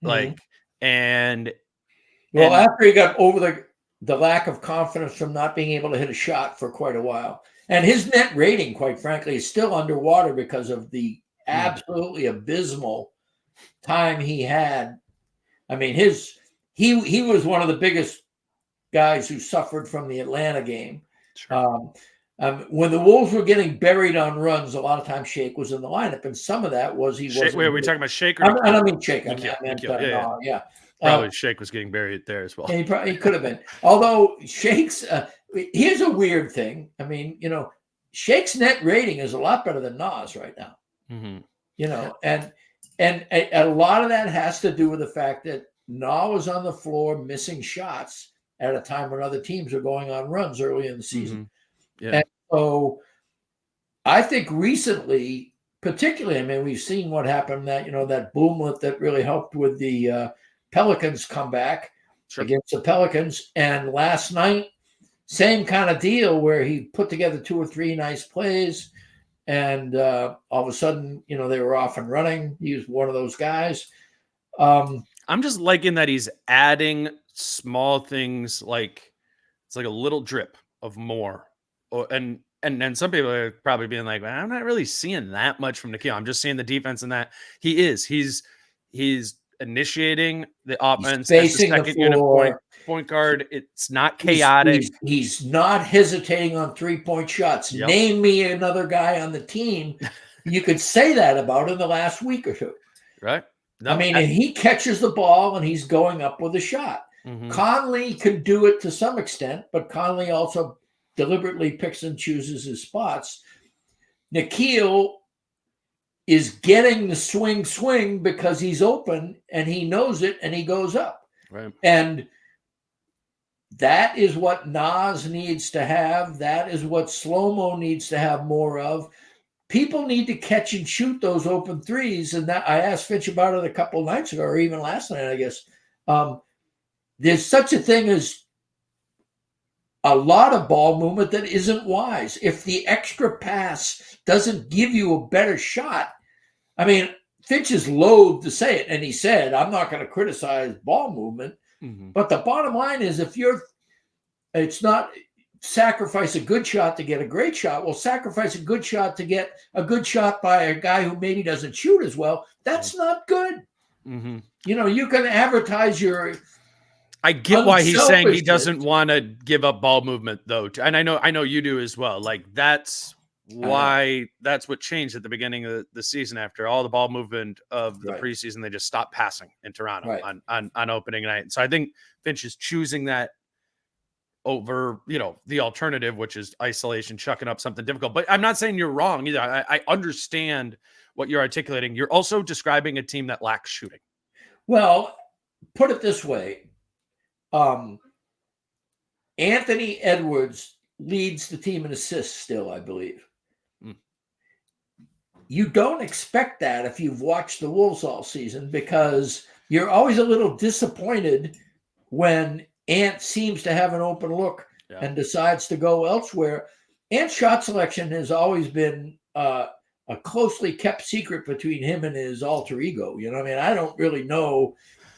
Like, and after he got over the lack of confidence from not being able to hit a shot for quite a while, and his net rating, quite frankly, is still underwater because of the absolutely abysmal time he had. I mean, he was one of the biggest guys who suffered from the Atlanta game. Sure. When the Wolves were getting buried on runs, a lot of times Shake was in the lineup, and some of that was he wasn't. Wait, are we talking about Shake? I don't mean Shake. Yeah. Probably Shake was getting buried there as well. He could have been. Although Shake's, here's a weird thing. I mean, you know, Shake's net rating is a lot better than Naz right now. Mm-hmm. You know, and a lot of that has to do with the fact that Naz was on the floor missing shots at a time when other teams are going on runs early in the season. Mm-hmm. Yeah. And so I think recently, particularly, I mean, we've seen what happened, that, you know, that boomlet that really helped with the Pelicans comeback against the Pelicans. And last night, same kind of deal where he put together 2 or 3 nice plays. and all of a sudden, they were off and running. He was one of those guys. I'm just liking that he's adding small things, like it's like a little drip of more. And some people are probably being like, I'm not really seeing that much from Nickeil. I'm just seeing the defense in that. He's initiating the offense as the second unit point guard. It's not chaotic. He's not hesitating on 3-point shots. Yep. Name me another guy on the team you could say that about in the last week or two. Right. No, and he catches the ball and he's going up with a shot. Mm-hmm. Conley can do it to some extent, but Conley also deliberately picks and chooses his spots. Nickeil is getting the swing because he's open and he knows it and he goes up. Right. And that is what Nas needs to have. That is what Slow-Mo needs to have more of. People need to catch and shoot those open threes. And that I asked Finch about it a couple of nights ago, or even last night, I guess. There's such a thing as a lot of ball movement that isn't wise. If the extra pass doesn't give you a better shot, I mean, Finch is loath to say it. And he said, I'm not going to criticize ball movement. Mm-hmm. But the bottom line is it's not sacrifice a good shot to get a great shot. Well, sacrifice a good shot to get a good shot by a guy who maybe doesn't shoot as well. That's not good. Mm-hmm. You can advertise your... I get why he's saying he doesn't want to give up ball movement, though. And I know you do as well. Like, that's why that's what changed at the beginning of the season. After all the ball movement of the preseason, they just stopped passing in Toronto on opening night. So I think Finch is choosing that over, the alternative, which is isolation, chucking up something difficult. But I'm not saying you're wrong either. I understand what you're articulating. You're also describing a team that lacks shooting. Well, put it this way. Anthony Edwards leads the team in assists still, I believe. You don't expect that if you've watched the Wolves all season, because you're always a little disappointed when Ant seems to have an open look and decides to go elsewhere. Ant's shot selection has always been a closely kept secret between him and his alter ego. I don't really know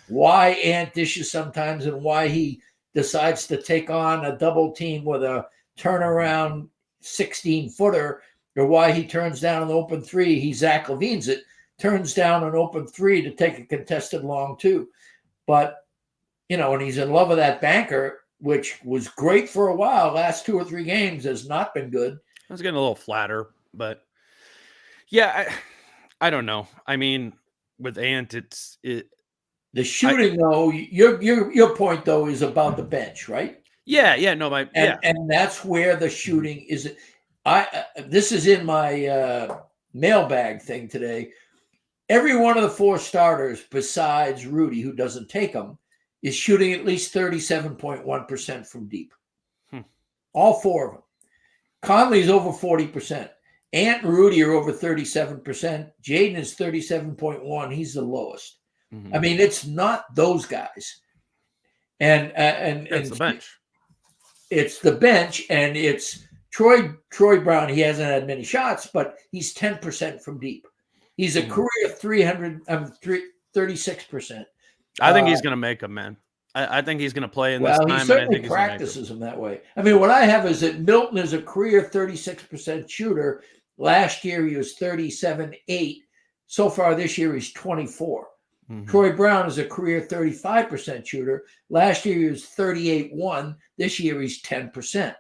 why Ant dishes sometimes and why he decides to take on a double team with a turnaround 16-footer, or why he turns down an open three. He Zach LaVine's it, turns down an open three to take a contested long two. But, and he's in love with that banker, which was great for a while. Last 2 or 3 games has not been good. I was getting a little flatter, but yeah, I don't know. I mean, with Ant, the shooting, though, your point, though, is about the bench, right? Yeah. And that's where the shooting is. This is in my mailbag thing today. Every one of the 4 starters, besides Rudy, who doesn't take them, is shooting at least 37.1% from deep. All 4 of them. Conley's over 40%. Ant and Rudy are over 37%. Jaden is 37.1. He's the lowest. Mm-hmm. I mean, it's not those guys. And it's the bench. It's the bench, and it's Troy Brown. He hasn't had many shots, but he's 10% from deep. He's a career 36%. I think he's going to make them, man. I think he's going to play in this time. He certainly practices them that way. I mean, what I have is that Milton is a career 36% shooter. Last year, he was 37.8. So far this year, he's 24. Mm-hmm. Troy Brown is a career 35% shooter. Last year, he was 38.1. This year, he's 10%.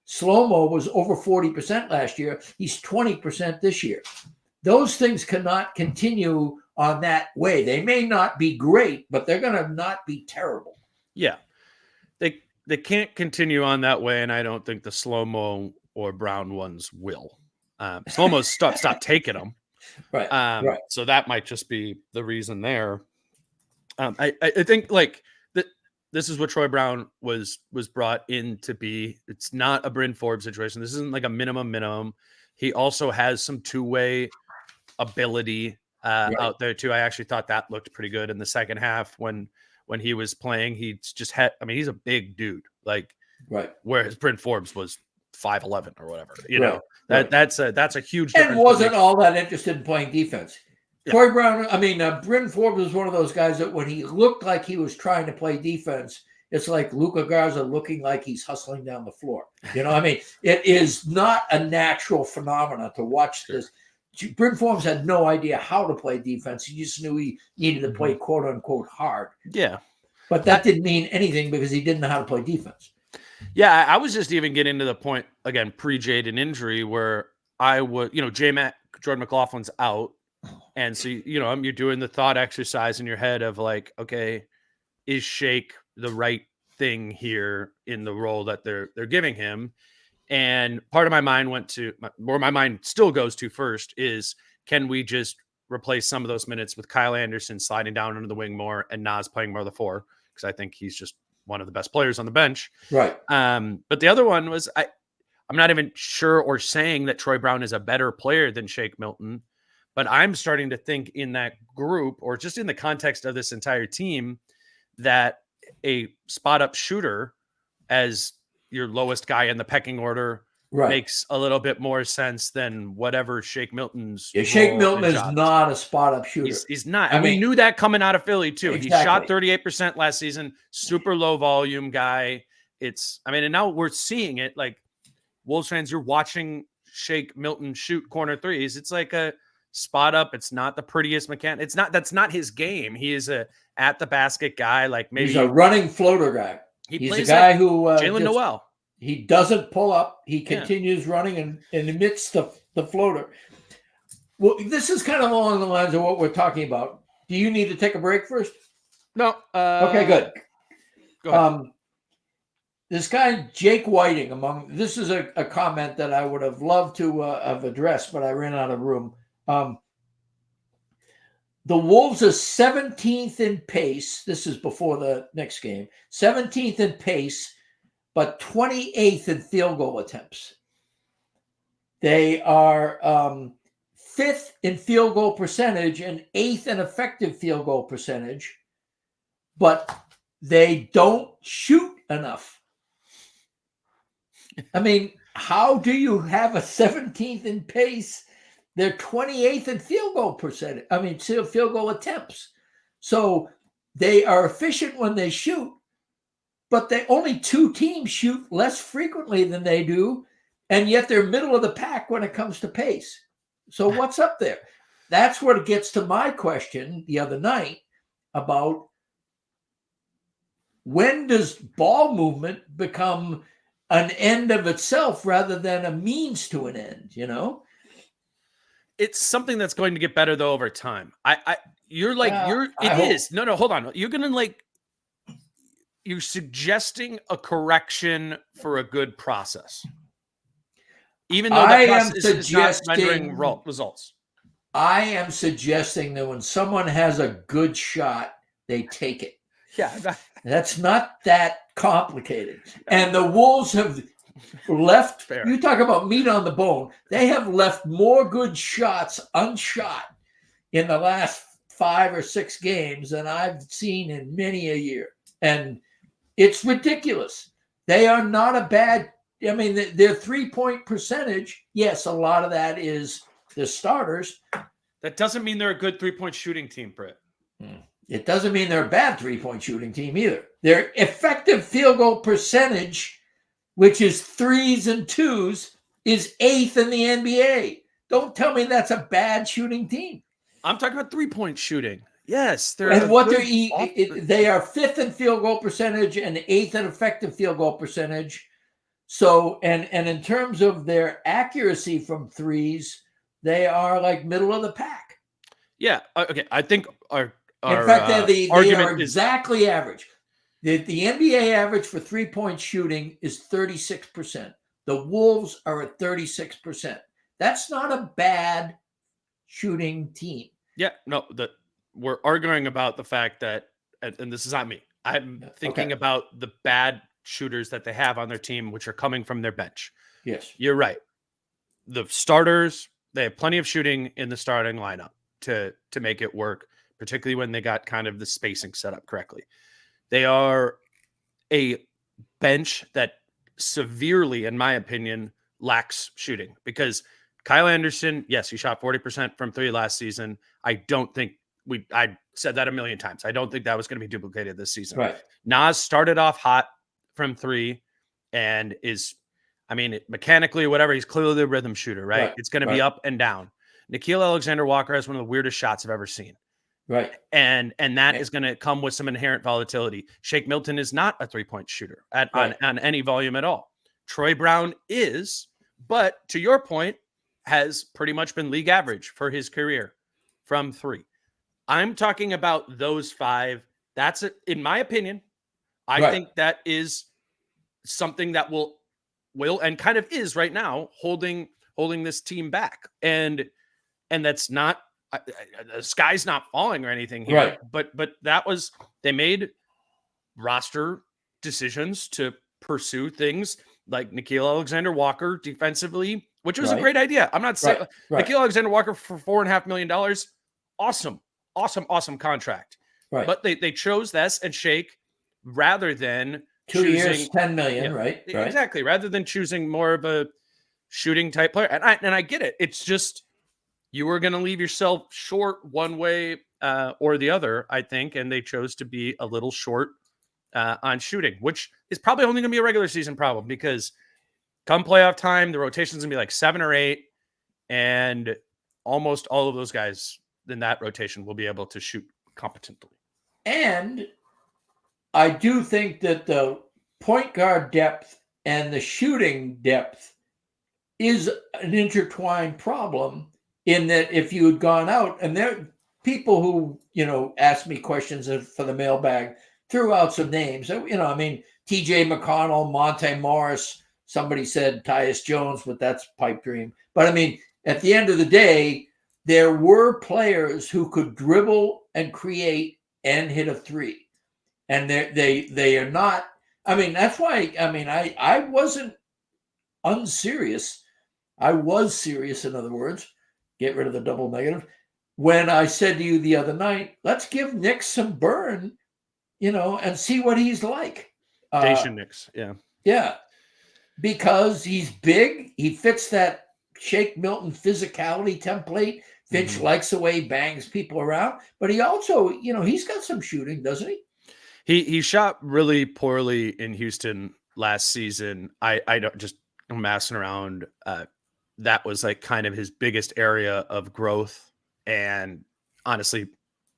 Slow-Mo was over 40% last year. He's 20% this year. Those things cannot continue on that way. They may not be great, but they're going to not be terrible. Yeah. They can't continue on that way, and I don't think the Slow-Mo or Brown ones will. Slow-Mo's stop taking them. Right. Right. So that might just be the reason there. I think this is what Troy Brown was brought in to be. It's not a Bryn Forbes situation. This isn't like a minimum. He also has some two-way ability out there too. I actually thought that looked pretty good in the second half when he was playing. He just had, he's a big dude, whereas Bryn Forbes was 5'11" or whatever. You Right, know, that's a huge and difference. wasn't all that interested in playing defense. Yeah. Troy Brown, Bryn Forbes was one of those guys that when he looked like he was trying to play defense, it's like Luka Garza looking like he's hustling down the floor. You know, it is not a natural phenomenon to watch this. Bryn Forbes had no idea how to play defense. He just knew he needed to play quote unquote hard. Yeah. But that didn't mean anything because he didn't know how to play defense. Yeah, I was just even getting to the point, again, pre-Jaden injury, where I would, Jordan McLaughlin's out. And so, you're doing the thought exercise in your head of like, okay, is Shake the right thing here in the role that they're giving him? And part of my mind went to, where my mind still goes to first is, can we just replace some of those minutes with Kyle Anderson sliding down into the wing more and Nas playing more of the 4? Because I think he's just one of the best players on the bench. Right. But the other one was, I'm not even sure or saying that Troy Brown is a better player than Shake Milton, but I'm starting to think in that group, or just in the context of this entire team, that a spot up shooter as your lowest guy in the pecking order makes a little bit more sense than whatever Shake Milton's. Yeah, Shake Milton is not a spot up shooter. He's not. And we knew that coming out of Philly too. Exactly. He shot 38% last season, super low volume guy. And now we're seeing it. Like, Wolves fans, you're watching Shake Milton shoot corner threes. It's like a spot up. It's not the prettiest mechanic. That's not his game. He is a at the basket guy. Like, maybe he's a running floater guy. He's a guy who Jalen Noel. He doesn't pull up. He continues running and emits the floater. Well, this is kind of along the lines of what we're talking about. Do you need to take a break first? No. Okay, good. Go ahead. This guy, Jake Whiting, this is a comment that I would have loved to have addressed, but I ran out of room. The Wolves are 17th in pace. This is before the next game. 17th in pace, but 28th in field goal attempts. They are 5th in field goal percentage and 8th in effective field goal percentage, but they don't shoot enough. How do you have a 17th in pace? They're 28th in field goal percentage. Field goal attempts. So they are efficient when they shoot, but only 2 teams shoot less frequently than they do, and yet they're middle of the pack when it comes to pace. So what's up there? That's what gets to my question the other night about when does ball movement become an end of itself rather than a means to an end, It's something that's going to get better though over time. No, hold on. You're going to you're suggesting a correction for a good process. Even though the process is not rendering results. I am suggesting that when someone has a good shot, they take it. Yeah. That's not that complicated. And the Wolves have left, Fair. You talk about meat on the bone, they have left more good shots unshot in the last 5 or 6 games than I've seen in many a year. And it's ridiculous. They are not a bad, their 3-point percentage, yes, a lot of that is the starters. That doesn't mean they're a good 3-point shooting team, Britt. It doesn't mean they're a bad 3-point shooting team either. Their effective field goal percentage, which is 3s and 2s, is 8th in the NBA. Don't tell me that's a bad shooting team. I'm talking about 3-point shooting. Yes. They are 5th in field goal percentage and 8th in effective field goal percentage. So, and in terms of their accuracy from threes, they are like middle of the pack. Yeah. Okay. I think our in fact, they are exactly average. The NBA average for 3-point shooting is 36%. The Wolves are at 36%. That's not a bad shooting team. Yeah, no, we're arguing about the fact that, and this is not me, I'm thinking about the bad shooters that they have on their team, which are coming from their bench. Yes. You're right. The starters, they have plenty of shooting in the starting lineup to make it work, particularly when they got kind of the spacing set up correctly. They are a bench that severely, in my opinion, lacks shooting, because Kyle Anderson, yes, he shot 40% from three last season. I don't think I said that a million times. I don't think that was going to be duplicated this season. Right. Nas started off hot from three and is, mechanically, whatever, he's clearly the rhythm shooter, right? It's going to be up and down. Nikhil Alexander-Walker has one of the weirdest shots I've ever seen. Right. And that is going to come with some inherent volatility. Shake Milton is not a three-point shooter on any volume at all. Troy Brown is, but to your point, has pretty much been league average for his career from three. I'm talking about those five. That's it, in my opinion. I think that is something that will and kind of is right now holding this team back. And that's not, the sky's not falling or anything here. Right. But they made roster decisions to pursue things like Nikhil Alexander-Walker defensively, which was a great idea. I'm not saying Nikhil Alexander-Walker for $4.5 million. Awesome contract. Right. But they chose this and Shake rather than 2 years, $10 million, right? Exactly. Rather than choosing more of a shooting type player. And I get it. It's just, you were going to leave yourself short one way or the other, I think. And they chose to be a little short on shooting, which is probably only going to be a regular season problem, because come playoff time, the rotation's going to be like 7 or 8. And almost all of those guys in that rotation will be able to shoot competently. And I do think that the point guard depth and the shooting depth is an intertwined problem, in that if you had gone out, and there are people who, asked me questions for the mailbag, threw out some names, TJ McConnell, Monte Morris, somebody said Tyus Jones, but that's pipe dream. But at the end of the day, there were players who could dribble and create and hit a three. And they are not, that's why, I wasn't unserious. I was serious, in other words, get rid of the double negative, when I said to you the other night, let's give Nick some burn, and see what he's like. Dacian Nix, yeah. Yeah, because he's big. He fits that Shake Milton physicality template. Finch likes the way he bangs people around. But he also, he's got some shooting, doesn't he? He shot really poorly in Houston last season. I don't, just messing around. That was like kind of his biggest area of growth. And honestly,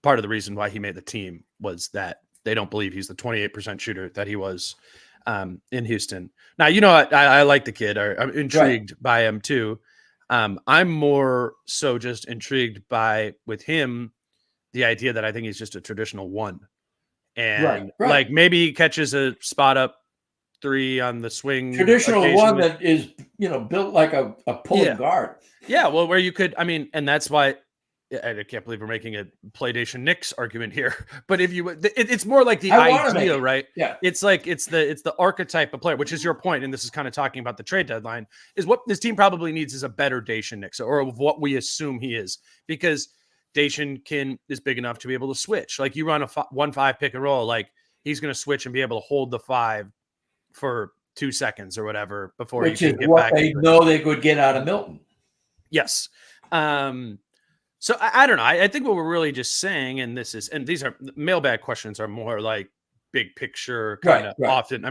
part of the reason why he made the team was that they don't believe he's the 28% shooter that he was in Houston. Now, I like the kid. I'm intrigued by him too. I'm more so just intrigued by, with him, the idea that I think he's just a traditional one. And like maybe he catches a spot up three on the swing. Traditional one that is, built like a pulling guard. Yeah. Well, where you could, and that's why I can't believe we're making a Playdation Knicks argument here, but if you, it's more like the idea, right? Yeah. It's like, it's the archetype of player, which is your point. And this is kind of talking about the trade deadline, is what this team probably needs is a better Dacian Nix, or of what we assume he is, because Dacian is big enough to be able to switch. Like, you run a 1-5 pick and roll, like he's going to switch and be able to hold the 5 for 2 seconds or whatever before which you is can get what back. They know they could get out of Milton. Yes. So I don't know. I think what we're really just saying, and these are mailbag questions, are more like big picture kind of often.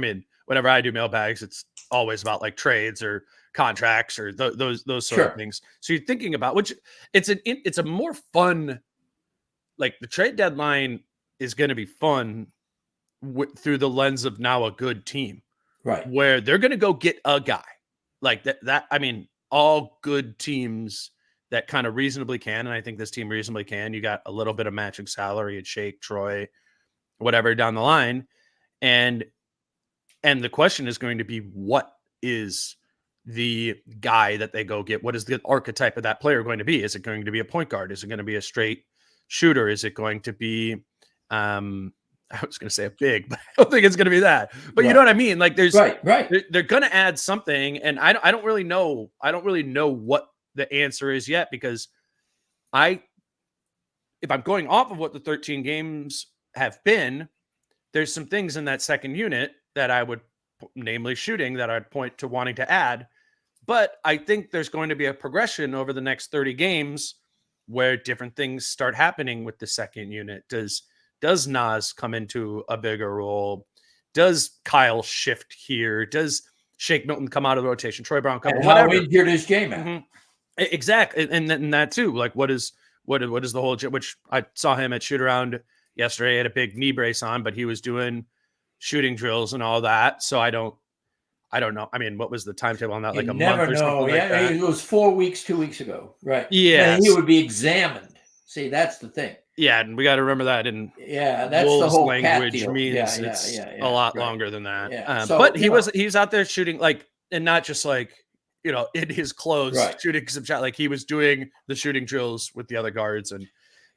Whenever I do mailbags, it's always about like trades or contracts or those sort of things. So you're thinking about, which it's a more fun, like the trade deadline is going to be fun through the lens of now a good team, right? Where they're going to go get a guy like that. All good teams that kind of reasonably can, and I think this team reasonably can. You got a little bit of matching salary at Shake, Troy, whatever down the line, and the question is going to be, what is the guy that they go get? What is the archetype of that player going to be? Is it going to be a point guard? Is it going to be a straight shooter? Is it going to be, I was going to say a big, but I don't think it's going to be that. But you know what I mean? Like, there's they're going to add something, and I don't really know. I don't really know what the answer is yet, because if I'm going off of what the 13 games have been, there's some things in that second unit that I would namely shooting, that I'd point to wanting to add. But I think there's going to be a progression over the next 30 games where different things start happening with the second unit. Does Nas come into a bigger role? Does Kyle shift here? Does Shake Milton come out of the rotation? Troy Brown come? And whatever. how injured is J-Man? Mm-hmm. Exactly, and that too. Like, what is the whole? Which I saw him at shoot around yesterday. He had a big knee brace on, but he was doing shooting drills and all that. So I don't know. I mean, what was the timetable on that? Like a month or something like that? It was 4 weeks, 2 weeks ago. Right. Yeah. And he would be examined. See, that's the thing. Yeah, and we got to remember that in that's Wolves the whole language means it's a lot longer than that. Yeah. But he's out there shooting, like, and not just like, you know, in his clothes shooting some shot. Like, he was doing the shooting drills with the other guards and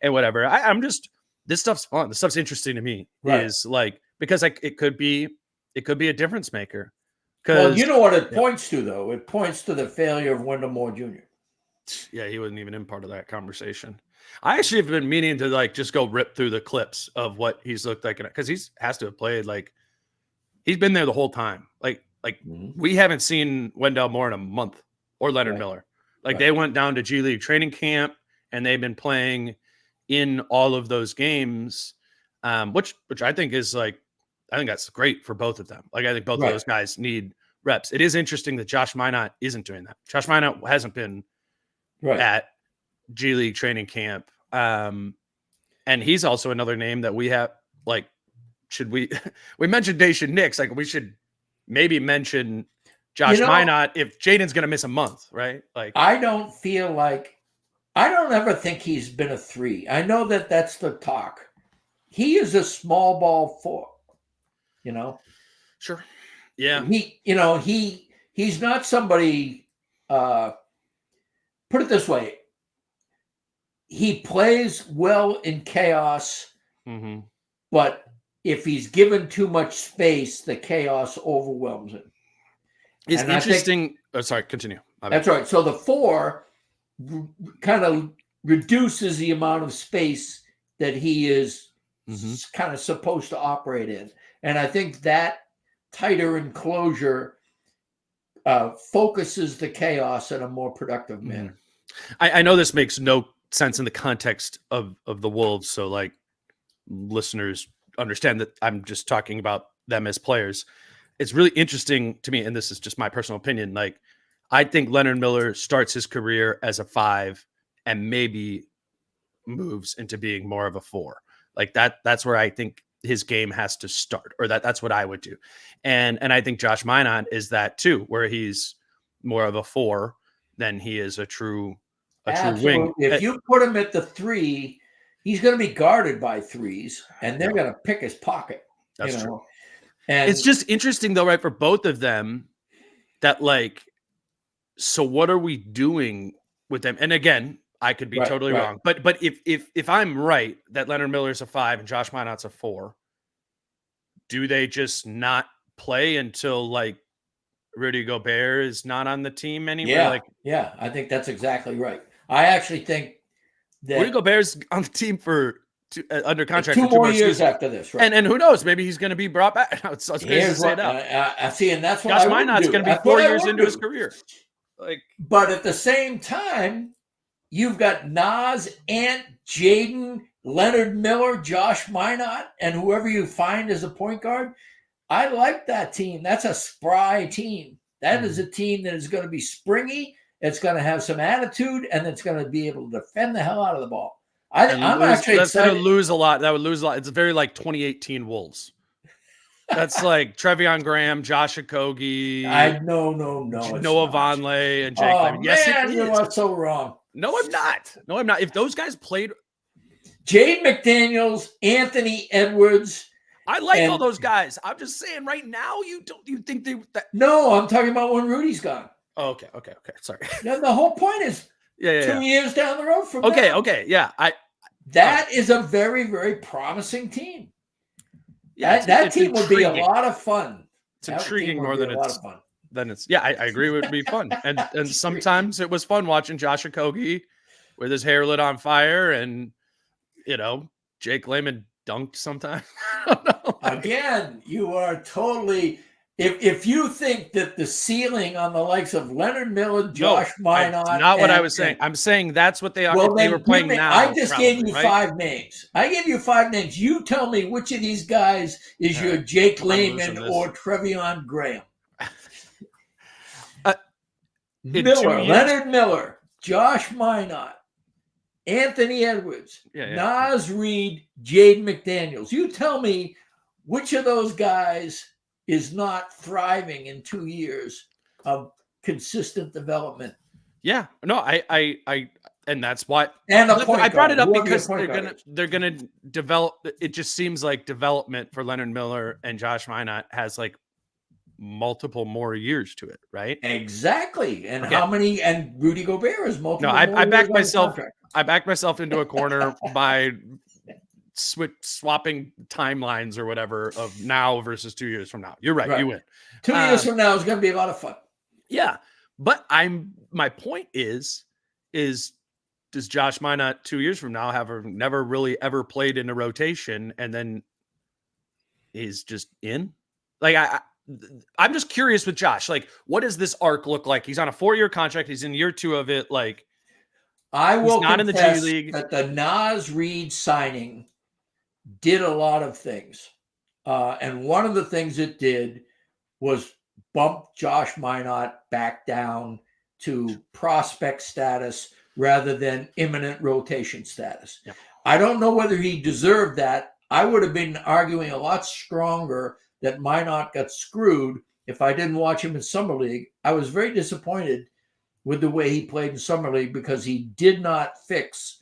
whatever. I'm just, this stuff's fun. This stuff's interesting to me. Is like, because like it could be a difference maker. Well, you know what it points to, though? It points to the failure of Wendell Moore Jr. Yeah, he wasn't even in part of that conversation. I actually have been meaning to like just go rip through the clips of what he's looked like, because he has to have played, like, he's been there the whole time. Like we haven't seen Wendell Moore in a month, or Leonard Miller. Like they went down to G League training camp and they've been playing in all of those games, which I think is like, I think that's great for both of them. Like, I think both of those guys need reps. It is interesting that Josh Minot isn't doing that. Josh Minot hasn't been at G League training camp. And he's also another name that we have, like, should we mentioned Daishan Nix, like we should maybe mention Josh Minot if Jaden's going to miss a month, right? Like, I don't ever think he's been a 3. I know that that's the talk. He is a small ball 4, you know? Sure. Yeah. He's not somebody, put it this way. He plays well in chaos, but if he's given too much space, the chaos overwhelms him. It's interesting. Sorry, continue. That's right. So the 4 kind of reduces the amount of space that he is kind of supposed to operate in. And I think that tighter enclosure focuses the chaos in a more productive manner. I know this makes no sense in the context of the Wolves. So, like, listeners understand that I'm just talking about them as players. It's really interesting to me, and this is just my personal opinion. Like, I think Leonard Miller starts his career as a 5 and maybe moves into being more of a 4. Like that's where I think his game has to start, or that's what I would do. And I think Josh Minot is that too, where he's more of a 4 than he is a true wing. If you put him at the 3, he's going to be guarded by 3s, and they're going to pick his pocket. That's true. And it's just interesting, though, right, for both of them, that, like, so what are we doing with them? And again, I could be totally wrong, but if I'm right that Leonard Miller's a 5 and Josh Minot's a 4, do they just not play until, like, Rudy Gobert is not on the team anymore? Yeah, I think that's exactly right. I actually think that Rudy Gobert's on the team for under contract 2 more years after this, right? And who knows? Maybe he's going to be brought back. It's crazy to say that. I see, and that's what Josh Minot's going to be 4 years into his career. Like, but at the same time, you've got Nas, Ant, Jaden, Leonard Miller, Josh Minot, and whoever you find as a point guard. I like that team. That's a spry team. That is a team that is going to be springy. It's going to have some attitude, and it's going to be able to defend the hell out of the ball. I'm actually that's excited. Going to lose a lot. That would lose a lot. It's very like 2018 Wolves. That's like Trevion Graham, Josh Okogie. No. Noah Vonleh and Jake Layman. Yes, you are so wrong. No, I'm not. If those guys played, Jaden McDaniels, Anthony Edwards. I like all those guys. I'm just saying, right now, you think they? No, I'm talking about when Rudy's gone. Oh, okay. Sorry. The whole point is 2 years down the road from now. Okay. Yeah. That is a very, very promising team. Yeah, that team would be a lot of fun. It's intriguing more than it's fun. I agree. It would be fun. And sometimes it was fun watching Josh Okogie with his hair lit on fire, and Jake Layman dunked sometimes. Again, you are totally If you think that the ceiling on the likes of Leonard Miller, Josh Minot, that's not what I was saying. I'm saying that's what they are. Well, they were playing now. I just gave you right? 5 names. I gave you 5 names. You tell me which of these guys is your Jake Layman or Trevion Graham. Miller, Leonard Miller, Josh Minot, Anthony Edwards, Naz Reid, Jaden McDaniels. You tell me which of those guys is not thriving in 2 years of consistent development. Yeah, no, I and that's what. And I brought it up because they're gonna develop. It just seems like development for Leonard Miller and Josh Minot has like multiple more years to it, right? Exactly. And how many? And Rudy Gobert is multiple. No, I backed myself. I backed myself into a corner by swapping timelines or whatever of now versus 2 years from now. You're right. You win. 2 years from now is going to be a lot of fun. Yeah, but my point is does Josh Minot 2 years from now have never really ever played in a rotation and then is just in? Like I'm just curious with Josh. Like, what does this arc look like? He's on a 4-year contract. He's in year 2 of it. Like, I will not in the G League. That the Naz Reid signing did a lot of things. And one of the things it did was bump Josh Minot back down to prospect status rather than imminent rotation status. Yeah. I don't know whether he deserved that. I would have been arguing a lot stronger that Minot got screwed if I didn't watch him in Summer League. I was very disappointed with the way he played in Summer League because he did not fix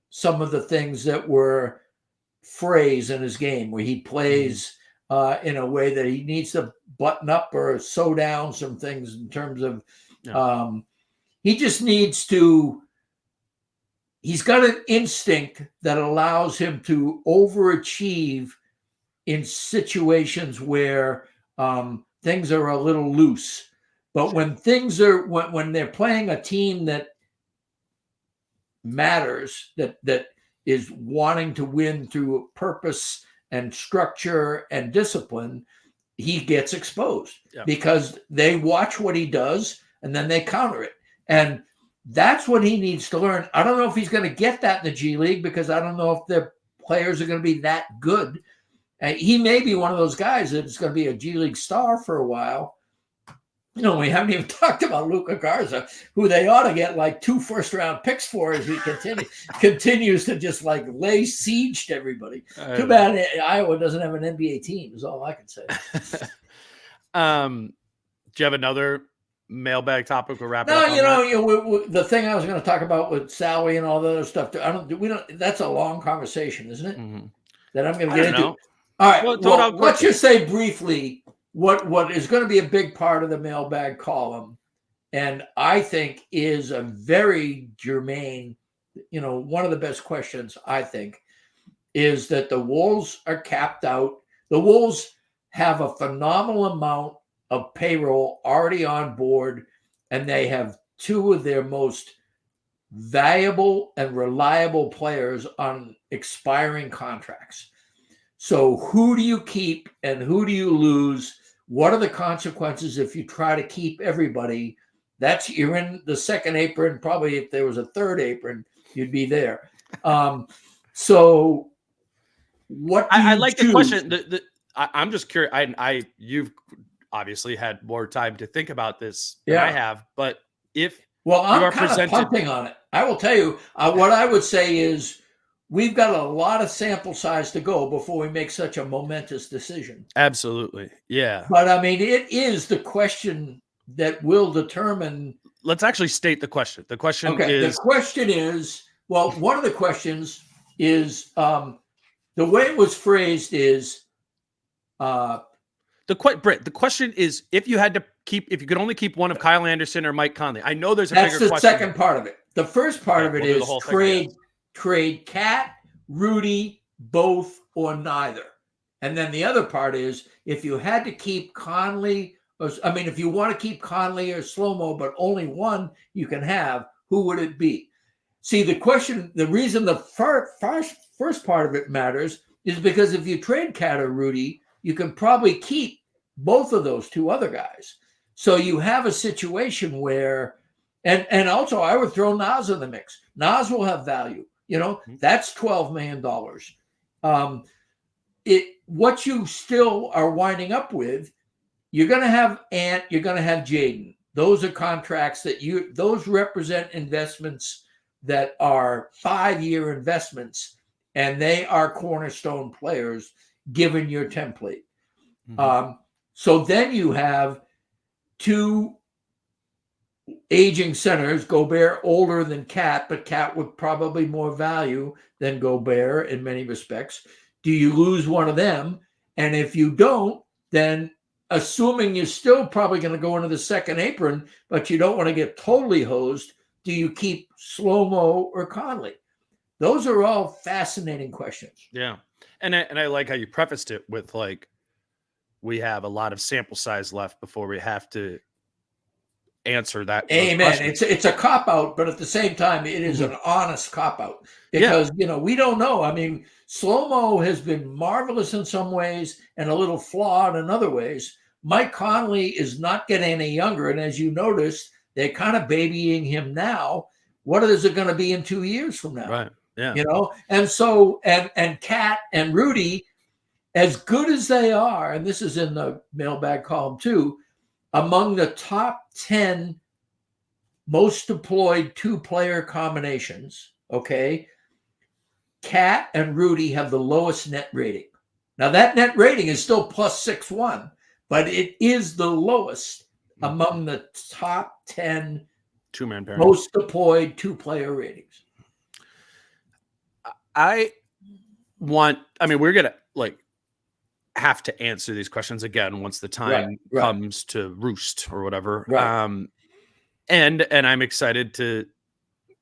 some of the things that were frays in his game, where he plays in a way that he needs to button up or sew down some things in terms of he just needs to. He's got an instinct that allows him to overachieve in situations where things are a little loose. But when things are when they're playing a team that matters, that is wanting to win through purpose and structure and discipline, he gets exposed because they watch what he does and then they counter it. And that's what he needs to learn. I don't know if he's going to get that in the G League because I don't know if the players are going to be that good. He may be one of those guys that's going to be a G League star for a while. You know, we haven't even talked about Luka Garza, who they ought to get like 2 first-round picks for as he continues to just like lay siege to everybody. Too bad Iowa doesn't have an NBA team is all I can say. Do you have another mailbag topic we're wrapping up? No, the thing I was going to talk about with Sally and all the other stuff. That's a long conversation, isn't it? Mm-hmm. That I'm going to get into. All right. Well, let's just say briefly what is going to be a big part of the mailbag column, and I think is a very germane, one of the best questions, I think, is that the Wolves are capped out. The Wolves have a phenomenal amount of payroll already on board, and they have 2 of their most valuable and reliable players on expiring contracts. So who do you keep and who do you lose? What are the consequences if you try to keep everybody? You're in the second apron. Probably if there was a third apron, you'd be there. So what do you I like choose? the question. I'm just curious. You've obviously had more time to think about this than I have, but I'm kind of punting on it. I will tell you what I would say is we've got a lot of sample size to go before we make such a momentous decision. Absolutely. Yeah. But I mean, it is the question that will determine. Let's actually state the question. The question is, well, one of the questions is the way it was phrased is the question is if you could only keep one of Kyle Anderson or Mike Conley. I know there's a bigger question. That's the second part of it. The first part of it is trade Cat, Rudy, both or neither. And then the other part is if you had to keep Conley, if you want to keep Conley or Slow-Mo, but only one you can have, who would it be? See, the reason the first part of it matters is because if you trade Cat or Rudy, you can probably keep both of those two other guys. So you have a situation where, and also I would throw Nas in the mix. Nas will have value. That's $12 million. What you still are winding up with, you're going to have Ant, you're going to have Jaden. Those are contracts those represent investments that are 5-year investments, and they are cornerstone players given your template. So then you have two aging centers, Gobert older than Cat, but Cat with probably more value than Gobert in many respects. Do you lose one of them? And if you don't, then assuming you're still probably going to go into the second apron, but you don't want to get totally hosed, do you keep Slow-Mo or Conley? Those are all fascinating questions. Yeah. And I like how you prefaced it with like, we have a lot of sample size left before we have to answer that. Amen. It's a cop-out, but at the same time, it is an honest cop-out because, we don't know. I mean, Slow-Mo has been marvelous in some ways and a little flawed in other ways. Mike Conley is not getting any younger. And as you noticed, they're kind of babying him now. What is it going to be in 2 years from now? Right. Yeah. And so, and Cat and Rudy, as good as they are, and this is in the mailbag column too, among the top 10 most deployed 2-player combinations, okay, Cat and Rudy have the lowest net rating. Now, that net rating is still plus 6.1, but it is the lowest among the top 10 two-man pairing most deployed 2-player ratings. we're going to have to answer these questions again once the time comes to roost or whatever. Right. And I'm excited to,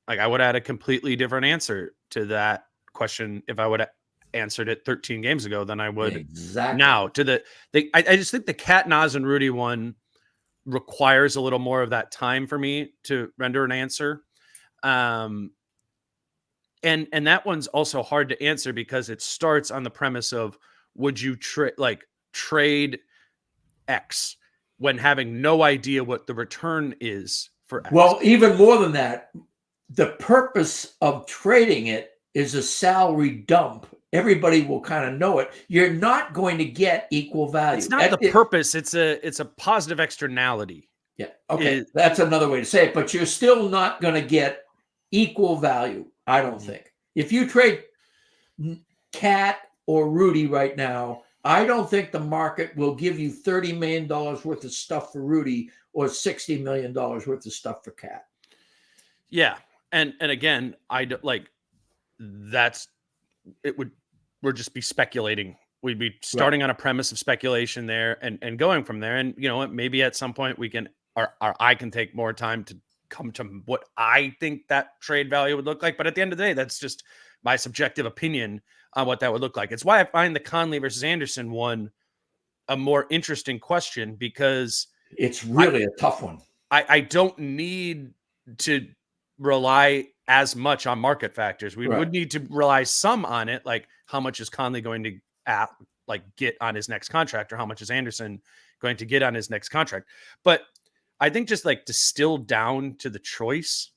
I would add a completely different answer to that question if I would have answered it 13 games ago than I would now. I just think the Cat, Nas, and Rudy one requires a little more of that time for me to render an answer. And that one's also hard to answer because it starts on the premise of, would you trade X when having no idea what the return is for X? Well, even more than that, the purpose of trading it is a salary dump. Everybody will kind of know it. You're not going to get equal value. It's not the purpose. It's a positive externality. Yeah. Okay. That's another way to say it, but you're still not going to get equal value. I don't think. If you trade Cat or Rudy right now, I don't think the market will give you $30 million worth of stuff for Rudy or $60 million worth of stuff for Cat. Yeah. And again, we'd just be speculating. We'd be starting on a premise of speculation there and going from there. And maybe at some point we can, or I can take more time to come to what I think that trade value would look like. But at the end of the day, that's just my subjective opinion on what that would look like. It's why I find the Conley versus Anderson one a more interesting question, because it's really a tough one. I don't need to rely as much on market factors. We would need to rely some on it, like how much is Conley going to get on his next contract, or how much is Anderson going to get on his next contract. But I think just distill down to the choice,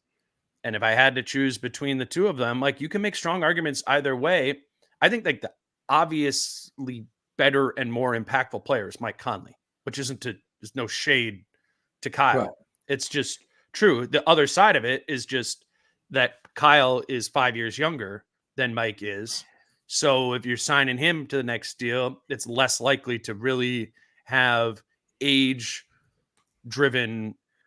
and if I had to choose between the two of them, you can make strong arguments either way. I think the obviously better and more impactful player is Mike Conley, which there's no shade to Kyle. Right. It's just true. The other side of it is just that Kyle is 5 years younger than Mike is. So if you're signing him to the next deal, it's less likely to really have age-driven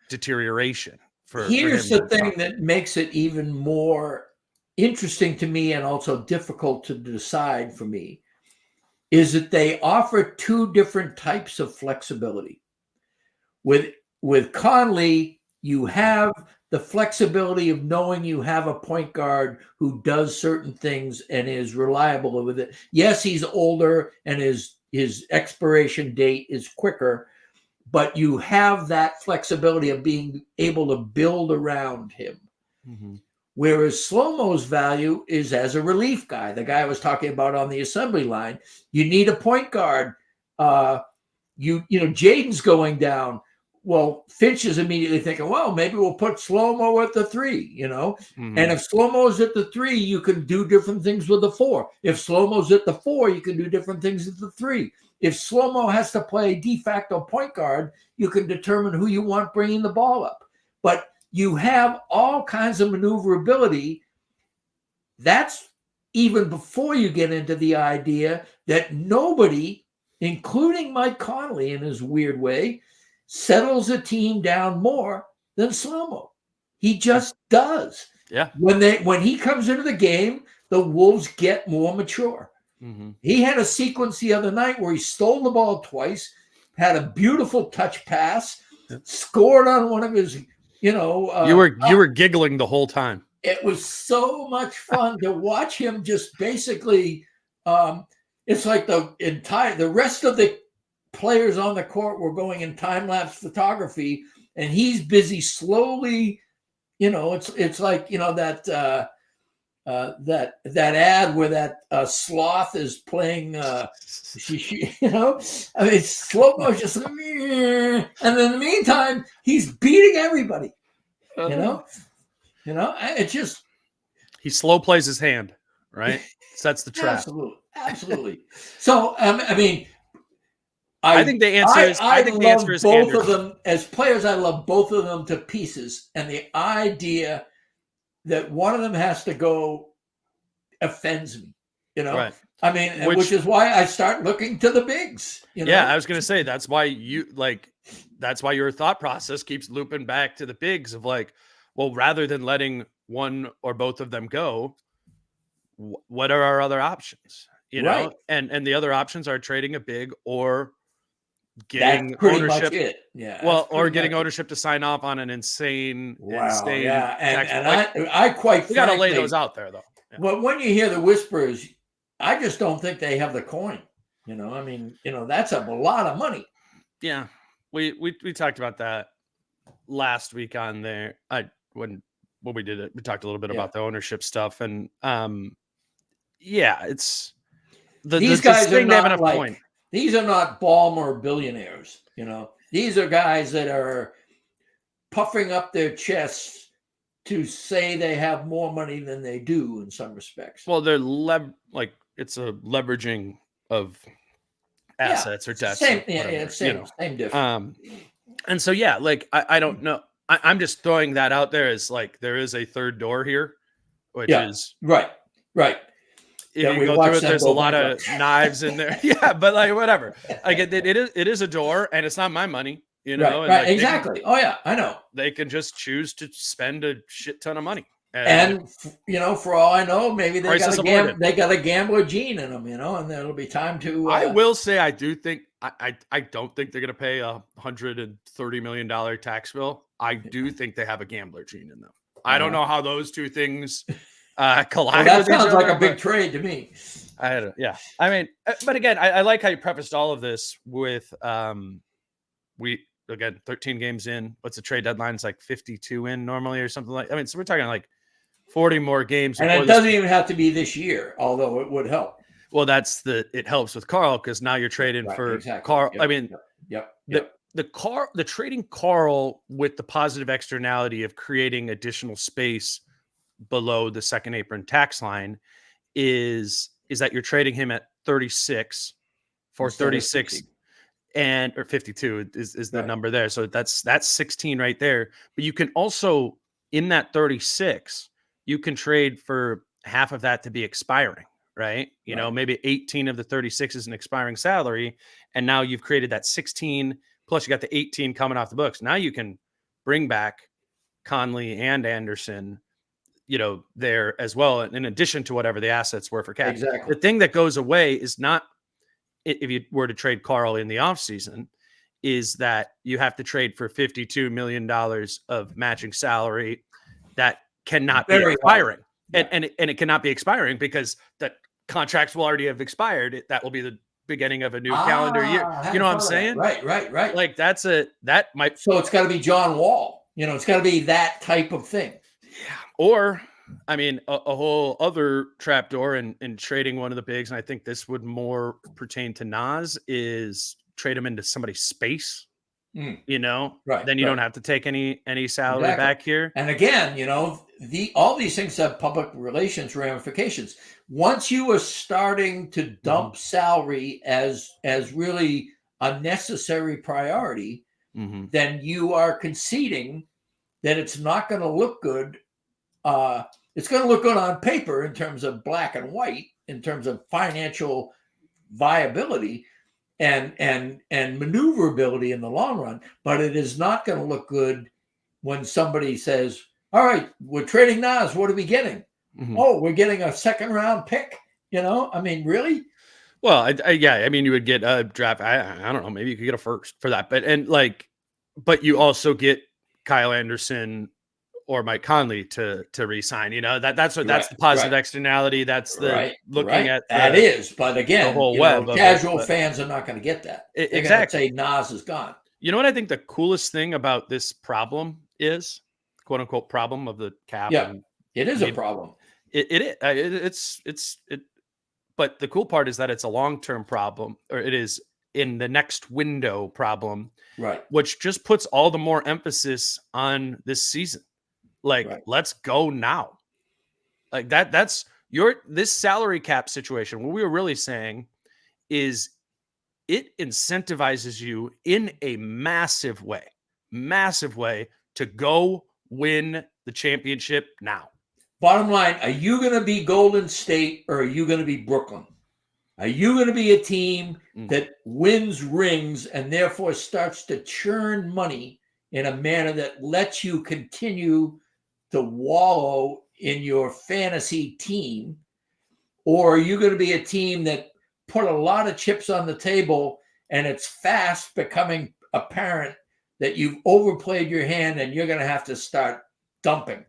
deterioration. Here's the thing that makes it even more interesting to me and also difficult to decide for me is that they offer two different types of flexibility. With Conley, you have the flexibility of knowing you have a point guard who does certain things and is reliable with it. Yes, he's older and his expiration date is quicker, but you have that flexibility of being able to build around him. Mm-hmm. Whereas Slow-Mo's value is as a relief guy, the guy I was talking about on the assembly line. You need a point guard Jaden's going down. Well, Finch is immediately thinking, well, maybe we'll put Slow-Mo at the 3, And if Slow-Mo's at the 3, you can do different things with the 4. If Slow-Mo's at the 4, you can do different things at the 3. If Slow-Mo has to play de facto point guard, you can determine who you want bringing the ball up. But you have all kinds of maneuverability. That's even before you get into the idea that nobody, including Mike Conley in his weird way, settles a team down more than Slow-Mo. He just does. Yeah. When he comes into the game, the Wolves get more mature. He had a sequence the other night where he stole the ball twice, had a beautiful touch pass, scored on one of his, you were giggling the whole time. It was so much fun to watch him just basically. It's like the rest of the players on the court were going in time-lapse photography, and he's busy slowly. It's like that ad where that sloth is playing. I mean, Slow-Mo just, and then in the meantime, he's beating everybody. It just he slow plays his hand, right? Sets the trap. Absolutely. So I mean, I think the answer is both of them as players. I love both of them to pieces, and the idea that one of them has to go offends me. Right. I mean, which is why I start looking to the bigs. Yeah, I was going to say that's why your thought process keeps looping back to the bigs of like, well, rather than letting one or both of them go, what are our other options? Right. And the other options are trading a big or getting That's pretty ownership. Much it. Yeah. Well, or getting ownership to sign off on an insane. Yeah. And I quite we got to lay those out there though. Yeah. Well, when you hear the whispers, I just don't think they have the coin. I mean, that's a lot of money. Yeah. We talked about that last week on there. When we did it, we talked a little bit about the ownership stuff, and it's these guys are not like these are not Ballmer billionaires. These are guys that are puffing up their chests to say they have more money than they do in some respects. Well, they're it's a leveraging of assets or debts. Same difference. And so I don't know. I'm just throwing that out there as like there is a third door here, which is right. If you go through it, there's a lot of knives in there. Yeah, but like whatever. Like it is a door, and it's not my money. Right, exactly. I know. They can just choose to spend a shit ton of money. And for all I know, maybe they got a gambler gene in them, and there'll be time to. I will say, I do think I don't think they're going to pay $130 million tax bill. I do think they have a gambler gene in them. I don't know how those two things collide. Well, that sounds like a big trade to me. I mean, but again, I like how you prefaced all of this with 13 games in. What's the trade deadline? It's like 52 in normally or something like. I mean, so we're talking like 40 more games. And it doesn't even have to be this year, although it would help. Well, it helps with Carl because now you're trading for Carl. Yep, I mean, the trading Carl with the positive externality of creating additional space below the second apron tax line is that you're trading him at 36 for 36 or 52 is the number there. So that's 16 right there. But you can also, in that 36, you can trade for half of that to be expiring, right? Maybe 18 of the 36 is an expiring salary. And now you've created that 16, plus you got the 18 coming off the books. Now you can bring back Conley and Anderson, there as well, in addition to whatever the assets were for cap. Exactly. The thing that goes away is not, if you were to trade Carl in the offseason, is that you have to trade for $52 million of matching salary that cannot be expiring. And it cannot be expiring because the contracts will already have expired. That will be the beginning of a new calendar year. You know what I'm saying? Right. Like that might. So it's got to be John Wall. It's got to be that type of thing. Yeah. Or, I mean, a whole other trapdoor in trading one of the bigs, and I think this would more pertain to Nas, is trade him into somebody's space, right? Then you don't have to take any salary Exactly. back here. And again, all these things have public relations ramifications. Once you are starting to dump salary as really a necessary priority, then you are conceding that it's not going to look good. It's going to look good on paper in terms of black and white, in terms of financial viability and maneuverability in the long run, but it is not going to look good when somebody says, all right, we're trading Nas. What are we getting? Oh, we're getting a second round pick. I mean, really? Well, I mean, you would get a draft. I don't know. Maybe you could get a first for that, but you also get Kyle Anderson or Mike Conley to re-sign. That's the positive externality. That's the looking at that is. But again, the whole web. Casual fans are not going to get that. They're Exactly. going to say Nas is gone. You know what I think the coolest thing about this problem is, quote unquote, problem of the cap. Yeah, it is a problem. But the cool part is that it's a long-term problem, or it is in the next window problem, right? Which just puts all the more emphasis on this season. Let's go now. Like that's this salary cap situation. What we were really saying is it incentivizes you in a massive way to go win the championship now. Bottom line, are you going to be Golden State or are you going to be Brooklyn? Are you going to be a team that wins rings and therefore starts to churn money in a manner that lets you continue to wallow in your fantasy team? Or are you going to be a team that put a lot of chips on the table and it's fast becoming apparent that you've overplayed your hand and you're going to have to start dumping?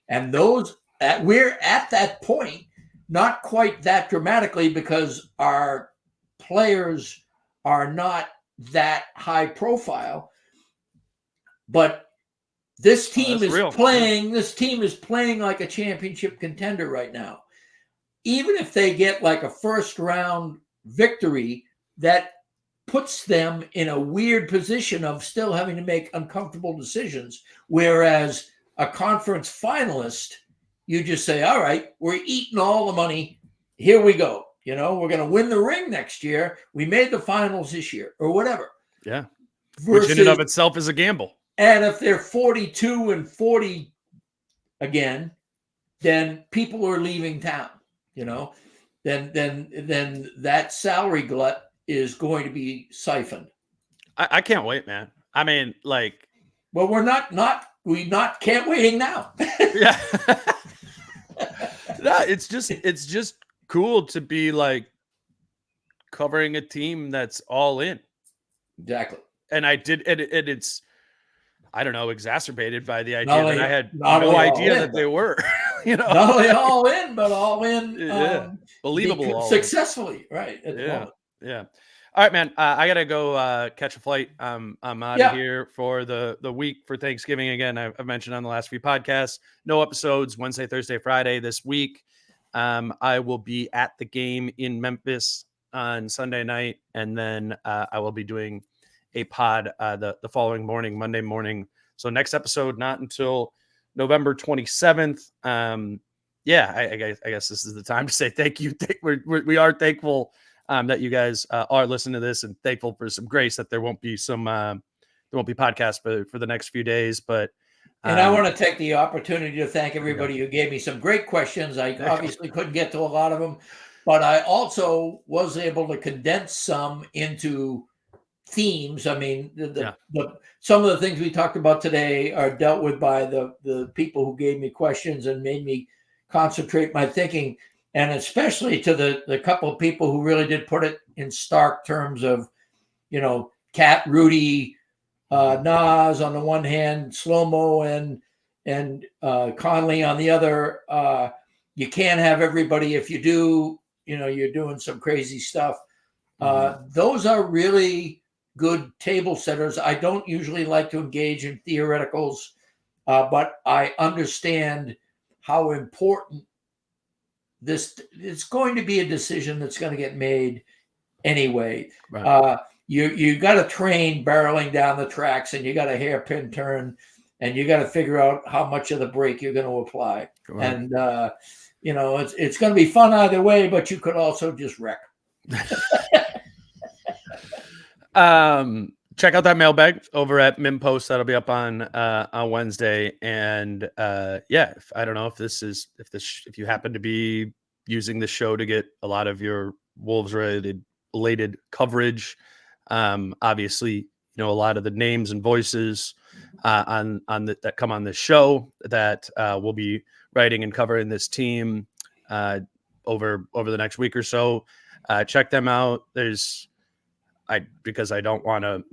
And we're at that point, not quite that dramatically because our players are not that high profile, but this team This team is playing like a championship contender right now. Even if they get like a first round victory, that puts them in a weird position of still having to make uncomfortable decisions. Whereas a conference finalist, you just say, all right, we're eating all the money. Here we go. We're going to win the ring next year. We made the finals this year or whatever. Yeah. Which in and of itself is a gamble. And if they're 42-40 again, then people are leaving town, then that salary glut is going to be siphoned. I can't wait, man. I mean, well, we're not can't waiting now. Yeah. No, it's just cool to be covering a team that's all in. Exactly. And it's, I don't know, exacerbated by the idea that I had no idea that they were, Not only all in, but all in. Believable. Successfully. Right. Yeah. All right, man. I gotta go catch a flight. I'm out of here for the week for Thanksgiving. Again, I've mentioned on the last few podcasts, no episodes Wednesday, Thursday, Friday this week. I will be at the game in Memphis on Sunday night, and then I will be doing a pod the following morning, Monday morning. So next episode not until November 27th. I guess this is the time to say thank you. We are thankful that you guys are listening to this, and thankful for some grace that there won't be podcasts for the next few days. But and I want to take the opportunity to thank everybody who gave me some great questions. I obviously couldn't get to a lot of them, but I also was able to condense some into themes. I mean, some of the things we talked about today are dealt with by the people who gave me questions and made me concentrate my thinking. And especially to the couple of people who really did put it in stark terms of, Cat, Rudy, Nas on the one hand, Slow-Mo and Conley on the other. You can't have everybody. If you do, you're doing some crazy stuff. Those are really good table setters. I don't usually like to engage in theoreticals, but I understand how important it's going to be a decision that's going to get made anyway. Right. you got to train barreling down the tracks, and you got a hairpin turn, and you got to figure out how much of the brake you're going to apply. Right. And it's going to be fun either way, but you could also just wreck. Check out that mailbag over at MimPost. That'll be up on Wednesday. And I don't know if you happen to be using the show to get a lot of your Wolves related coverage. Obviously, a lot of the names and voices that come on this show that will be writing and covering this team over the next week or so. Check them out. Because I don't want to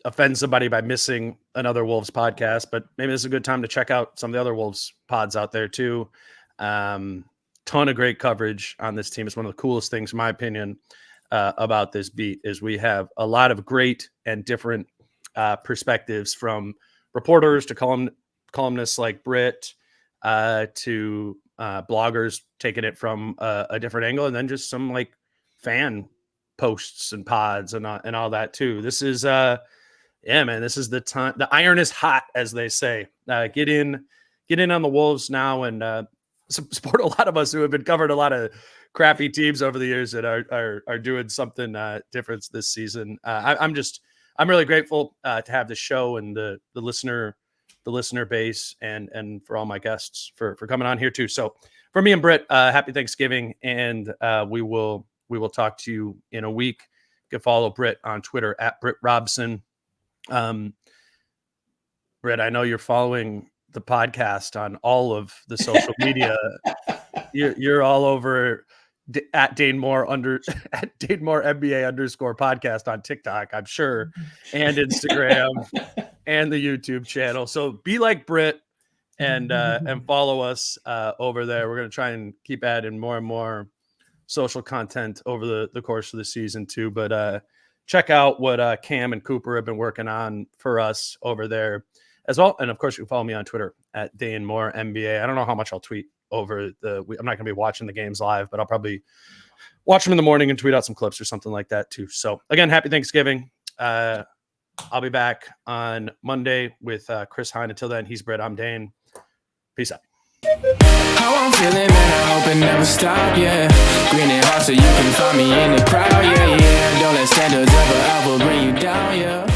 offend somebody by missing another Wolves podcast, but maybe this is a good time to check out some of the other Wolves pods out there too. Ton of great coverage on this team. It's one of the coolest things, in my opinion, about this beat is we have a lot of great and different perspectives, from reporters to columnists like Britt to bloggers taking it from a different angle, and then just some like fan posts and pods and all that too. This is man, this is the time. The iron is hot, as they say. Get in on the Wolves now and support a lot of us who have been covering a lot of crappy teams over the years that are doing something different this season. I'm really grateful to have the show and the listener base and for all my guests for coming on here too. So for me and Britt, happy Thanksgiving, and we will talk to you in a week. You can follow Britt on Twitter at Britt Robson. Britt, I know you're following the podcast on all of the social media. You're all over at DaneMoore at DaneMoore NBA _podcast on TikTok, I'm sure, and Instagram and the YouTube channel. So be like Britt and follow us over there. We're going to try and keep adding more and more social content over the course of the season too. But check out what Cam and Cooper have been working on for us over there as well. And of course, you can follow me on Twitter at DaneMooreNBA. I don't know how much I'll tweet over I'm not going to be watching the games live, but I'll probably watch them in the morning and tweet out some clips or something like that too. So again, happy Thanksgiving. I'll be back on Monday with Chris Hine. Until then, he's Britt, I'm Dane. Peace out. How I'm feeling, man, I hope it never stop, yeah. Green and hot so you can find me in the crowd, yeah. Don't let standards ever bring you down, yeah.